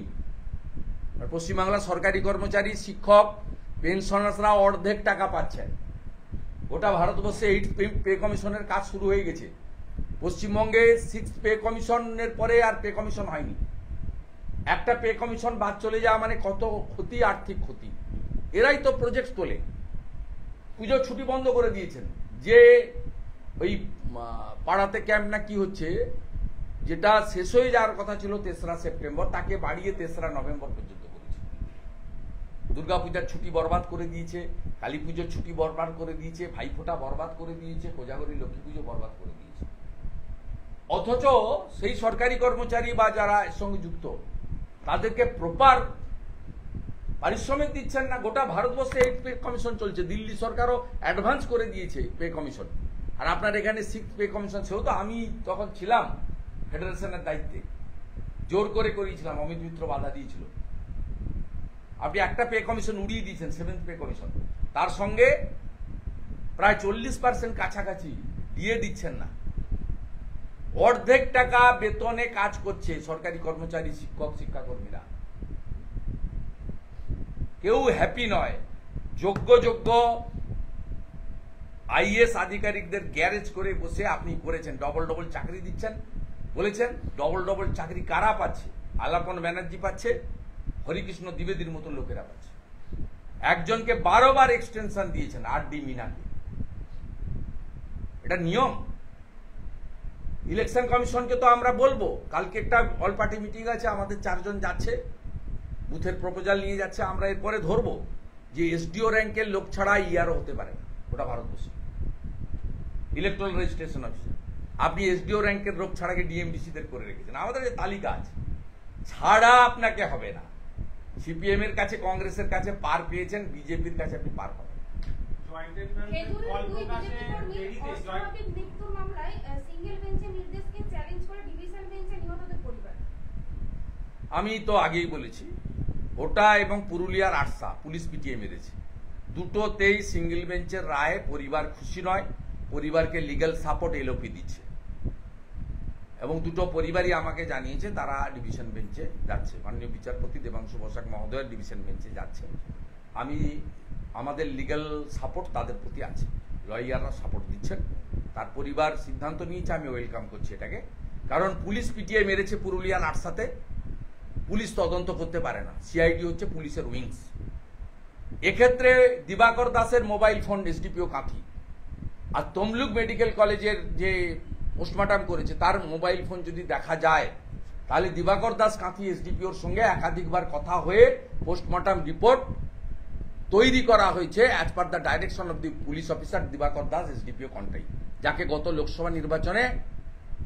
পশ্চিমবাংলার সরকারি কর্মচারী, শিক্ষক, পেনশনার্সরা অর্ধেক টাকা পাচ্ছেন। গোটা ভারতবর্ষে 8th পে কমিশনের কাজ শুরু হয়ে গেছে। পশ্চিমবঙ্গে 6th পে কমিশনের পরে আর পে কমিশন হয়নি। একটা পে কমিশন বাদ চলে যাওয়া মানে কত ক্ষতি, আর্থিক ক্ষতি। এরাই তো প্রজেক্ট তোলে। পুজো ছুটি বন্ধ করে দিয়েছেন। যে ওই পাড়াতে ক্যাম্প না কি হচ্ছে, যেটা শেষ হয়ে যাওয়ার কথা ছিল 3রা সেপ্টেম্বর, তাকে বাড়িয়ে 3রা নভেম্বর পর্যন্ত করেছে। দুর্গাপূজার ছুটি বরবাদ করে দিয়েছে, কালী পুজোর ছুটি বরবাদ করে দিয়েছে, ভাইফোঁটা বরবাদ করে দিয়েছে, কোজাগরী লক্ষ্মী পুজো বরবাদ করে দিয়েছে। অথচ সেই সরকারি কর্মচারী বা যারা এর সঙ্গে যুক্ত তাদেরকে প্রপার পারিশ্রমিক দিচ্ছেন না। গোটা ভারতবর্ষে 8th পে কমিশন চলছে। দিল্লি সরকারও অ্যাডভান্স করে দিয়েছে পে কমিশন। আর আপনার এখানে 6th পে কমিশন, সেও তো আমি তখন ছিলাম ফেডারেশনের দায়িত্বে, জোর করে করিয়েছিলাম, অমিত মিত্র বাধা দিয়েছিল। আপনি একটা পে কমিশন উড়িয়ে দিয়েছেন, 7th পে কমিশন, তার সঙ্গে প্রায় 40% কাছাকাছি দিয়ে দিচ্ছেন না। অর্ধেক টাকা বেতনে কাজ করছে সরকারি কর্মচারী, শিক্ষক, শিক্ষাকর্মীরা। কেউ হ্যাপি নয়। যোগ্য আইএস আধিকারিকদের গ্যারেজ করে বসে আপনি করেছেন, ডবল চাকরি দিচ্ছেন বলেছেন। ডবল চাকরি কারা পাচ্ছে? আলাপন ব্যানার্জি পাচ্ছে, হরিকৃষ্ণ দ্বিবেদীর মতো লোকেরা পাচ্ছে। একজনকে 12 বার এক্সটেনশন দিয়েছেন, আর.ডি. মিনাকে। এটা নিয়ম। ইলেকশন কমিশনকে তো আমরা বলবো, কালকে একটা অল পার্টি মিটিং আছে, আমাদের 4 জন যাচ্ছে, বুথের প্রপোজাল নিয়ে যাচ্ছে, আমরা এরপরে ধরবো যে এসডিও র্যাঙ্কের লোক ছাড়া ইয়ারও হতে পারে না ওটা ভারতবর্ষে। ইলেকট্রাল রেজিস্ট্রেশন অফিসার আপনি এসডিও র্যাঙ্কের লোক ছাড়াকে ডিএমডিসিদের করে রেখেছেন। আমাদের যে তালিকা আছে, ছাড়া আপনাকে হবে না। সিপিএম এর কাছে, কংগ্রেসের কাছে পার পেয়েছেন, বিজেপির কাছে আপনি পার পাবেন। খেজুরের দুই বিজেপি কর্মী অস্বাভাবিক মৃত্যুর মামলায় সিঙ্গেল বেঞ্চের নির্দেশকে চ্যালেঞ্জ করে ডিভিশন বেঞ্চে নিহতদের পরিবার। আমি তো আগেই বলেছি, ওটা এবং পুরুলিয়ার আরসা পুলিশ পিটিয়ে মেরেছে, দুটোতেই সিঙ্গেল বেঞ্চের রায়ে পরিবার খুশি নয়। পরিবারকে লিগ্যাল সাপোর্ট এলওপি দিচ্ছে এবং দুটো পরিবারই আমাকে জানিয়েছে তারা ডিভিশন বেঞ্চে যাচ্ছে। মাননীয় বিচারপতি দেবাংশু বসাক মহোদয়ের ডিভিশন বেঞ্চে যাচ্ছে। আমাদের লিগ্যাল সাপোর্ট তাদের প্রতি আছে, লয়াররা সাপোর্ট দিচ্ছেন। তার পরিবার সিদ্ধান্ত নিয়েছে, আমি ওয়েলকাম করছি এটাকে। কারণ পুলিশ পিটিয়ে মেরেছে পুরুলিয়ার আরসাতে, পুলিশ তদন্ত করতে পারে না, সিআইডি হচ্ছে পুলিশের উইংস। এক্ষেত্রে দিবাকর দাসের মোবাইল ফোন এসডিপিও কাঁথি, আর তমলুক মেডিকেল কলেজের যে পোস্টমর্টম করেছে তার মোবাইল ফোন যদি দেখা যায়, তাহলে দিবাকর দাস কাঁথি এসডিপিওর সঙ্গে একাধিকবার কথা হয়ে পোস্টমর্টম রিপোর্ট তৈরি করা হয়েছে as per the direction of the police officer Dibakar Das SDPO Contai, যাকে গত লোকসভা নির্বাচনে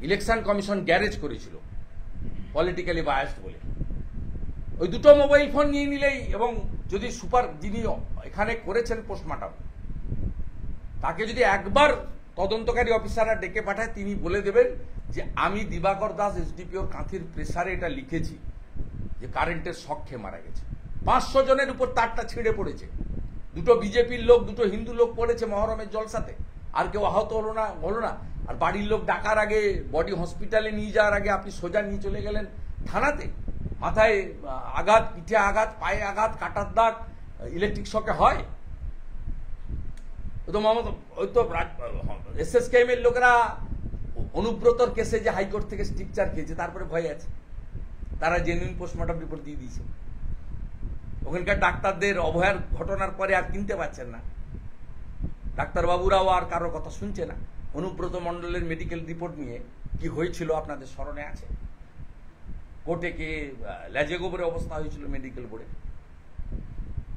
ইলেকশন কমিশন গ্যারেজ করেছিল পলিটিক্যালি বায়াসড বলে। ওই দুটো মোবাইল ফোন নিয়ে নিলেই, এবং যদি যিনি এখানে করেছেন পোস্টমর্টম, তাকে যদি একবার তদন্তকারী অফিসাররা ডেকে পাঠায়, তিনি বলে দেবেন যে আমি দিবাকর দাস এসডিপিওর কাঁথির প্রেসারে এটা লিখেছি যে কারেন্টের শক খেয়ে মারা গেছে। 500 জনের উপর তারটা ছিঁড়ে পড়েছে, দুটো বিজেপির লোক, দুটো হিন্দু লোক পড়েছে মহরমের জলসাতে, আর কেউ আহত হলো না। আর বাড়ির লোক ডাকার আগে, বডি হসপিটালে নিয়ে যাওয়ার আগে আপনি সোজা নিয়ে চলে গেলেন থানাতে। মাথায় আঘাত, পিঠে আঘাত, পায়ে আঘাত, কাটার দাগ ইলেকট্রিক শকে হয়। ওই তো এসএসকেএম এর লোকেরা অনুব্রতর কেসে যে হাইকোর্ট থেকে স্ট্রিকচার খেয়েছে, তারপরে ভয় আছে, তারা জেনুইন পোস্টমর্টম রিপোর্ট দিয়ে দিয়েছে। ওখানকার ডাক্তারদের অভয়ার ঘটনার পরে আর কিনতে পারছেন না, ডাক্তারবাবুরাও আর কারো কথা শুনছে না। অনুব্রত মণ্ডলের মেডিকেল রিপোর্ট নিয়ে কি হয়েছিল আপনাদের স্মরণে আছে? কোর্টে কে লেজে গোবরে অবস্থা হয়েছিল মেডিকেল বোর্ডে।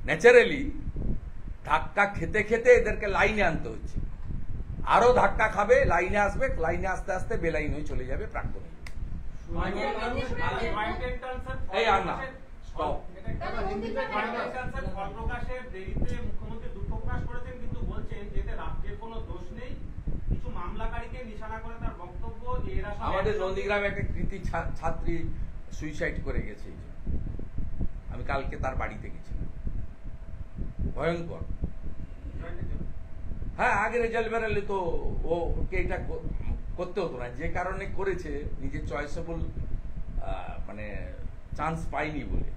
ন্যাচারালি ধাক্কা খেতে খেতে এদেরকে লাইনে আনতে হচ্ছে, আরো ধাক্কা খাবে, লাইনে আসবে, লাইনে আস্তে আস্তে বেলাইন হয়ে চলে যাবে প্রাক্তন। এই আর না, স্টপ। মুখ্যমন্ত্রী দুঃখ প্রকাশ করেছেন, কিন্তু বলছেন যে রাজ্যের কোনো দোষ নেই, কিছু মামলাকারীকে নিশানা করে তার বক্তব্য যে এরা আমাদের নন্দীগ্রামে একটা কৃতি ছাত্রী সুইসাইড করে গেছে, আমি কালকে তার বাড়িতে গেছিলাম, ভয়ঙ্কর। হ্যাঁ, আগে রেজাল্ট বেরোলে তো ওকে এটা করতে হতো না, যে কারণে করেছে নিজের চয়েসেবল মানে চান্স পাইনি বলে।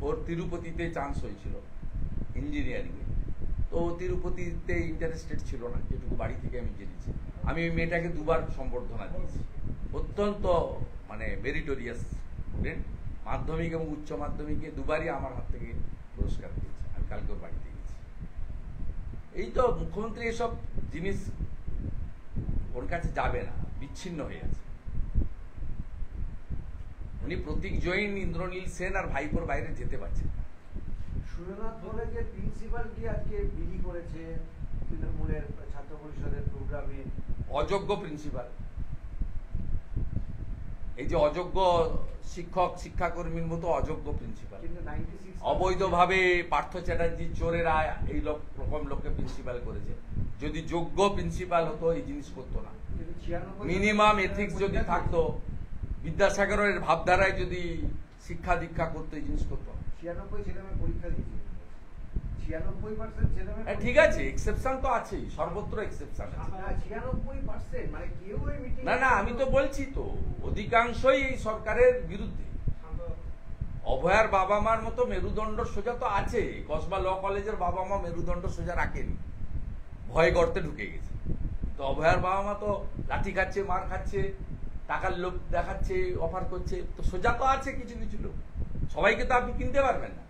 ওর তিরুপতিতে চান্স হয়েছিল ইঞ্জিনিয়ারিং এ, তো তিরুপতিতে ইন্টারেস্টেড ছিল না, যেটুকু বাড়ি থেকে আমি জেনেছি। আমি ওই মেয়েটাকে 2 বার সম্বর্ধনা দিয়েছি, অত্যন্ত মানে মেরিটোরিয়াস স্টুডেন্ট, মাধ্যমিক এবং উচ্চ মাধ্যমিকে 2 বারই আমার হাত থেকে পুরস্কার দিয়েছে। আমি কালকে ওর বাড়িতে গেছি। এই তো মুখ্যমন্ত্রী এসব জিনিস ওর কাছে যাবে না, বিচ্ছিন্ন হয়ে আছে। উনি প্রতীক জৈন, ইন্দ্রনীল সেন আর ভাইপোর বাইরে যেতে পারছেন না। সুরেন্দ্রনাথ কলেজের প্রিন্সিপাল কি আজকে বিলি করেছে তৃণমূলের ছাত্র পরিষদের প্রোগ্রামে? অযোগ্য প্রিন্সিপাল, এই যে অযোগ্য শিক্ষক শিক্ষাকর্মীর মতো অযোগ্য প্রিন্সিপাল, অবৈধভাবে পার্থ চ্যাটার্জি চোরেরা এই রকম লোককে প্রিন্সিপাল করেছে। যদি যোগ্য প্রিন্সিপাল হতো এই জিনিস করতো না। মিনিমাম এথিক্স যদি থাকতো, বিদ্যাসাগরের ভাবধারায় যদি শিক্ষা দীক্ষা করতো এই জিনিস করতো। 96 ছেলেমেয়ে পরীক্ষা দিয়েছে, 96% ছেলেমেয়ে। ঠিক আছে, এক্সেপশন তো আছেই, সর্বত্র এক্সেপশন আছে। 96% মানে কেউ এই মিটিং। না, আমি তো বলছি তো, অধিকাংশই এই সরকারের বিরুদ্ধে। অভয়ার বাবা মার মতো মেরুদণ্ড সোজা তো আছে, কসবা ল কলেজের বাবা মা মেরুদণ্ড সোজা রাখেনি, ভয় গর্তে ঢুকে গেছে। তো অভয়ার বাবা মা তো লাঠি খাচ্ছে, মার খাচ্ছে, টাকার লোভ দেখাচ্ছে, অফার করছে, তো সোজা তো আছে কিছু কিছু লোক। সবাইকে তো আপনি কিনতে পারবেন না।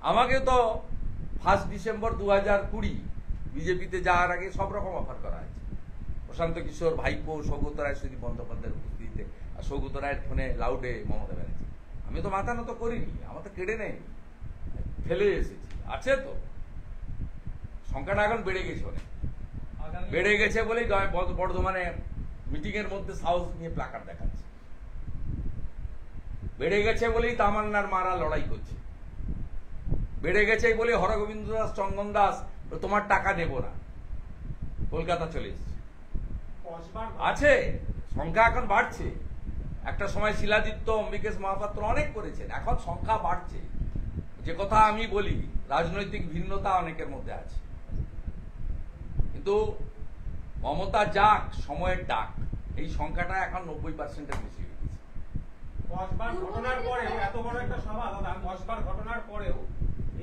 আমাকে তো 1 ডিসেম্বর 2020 বিজেপিতে যাওয়ার আগে সব রকম অফার করা হয়েছে। প্রশান্ত কিশোর, ভাইপো, সৌগত রায়, সুদীপ বন্দ্যোপাধ্যায়ের উপস্থিতিতে, আর সৌগত রায়ের ফোনে লাউডে মমতা ব্যানার্জি। আমি তো মাথা নত করিনি, আমার তো কেড়ে নেয়নি, ফেলে এসেছি। আছে তো সংখ্যাটা এখন বেড়ে গেছে, অনেক বেড়ে গেছে বলেই বর্ধমানে মিটিং এর মধ্যে সাহস নিয়ে প্লাকার্ড দেখাচ্ছে। বেড়ে গেছে বলেই তামান্নার মারা লড়াই করছে। বেড়ে গেছে বলে হরগোবিন্দ দাস, চন্দন দাস তোমার টাকা দেব না, কলকাতা চলে এসেছে। আছে সংখ্যা এখন বাড়ছে। একটা সময় শিলাদিত্য, অম্বিকেশ মহাপাত্র অনেক করেছেন, এখন সংখ্যা বাড়ছে। যে কথা আমি বলি, রাজনৈতিক ভিন্নতা অনেকের মধ্যে আছে, কিন্তু মমতা যাক, সময়ের ডাক, এই সংখ্যাটা এখন 90%-এর বেশি হয়ে গেছে। কসবার ঘটনার পরেও এত বড় একটা সভা, দাদা, কসবার ঘটনার পরেও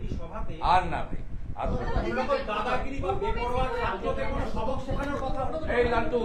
এই সভাতে আর না ভাই, আর দাদাগিরি বা বেপরোয়া ছাত্রদের কোনো সবক শেখানোর কথা এই লালটু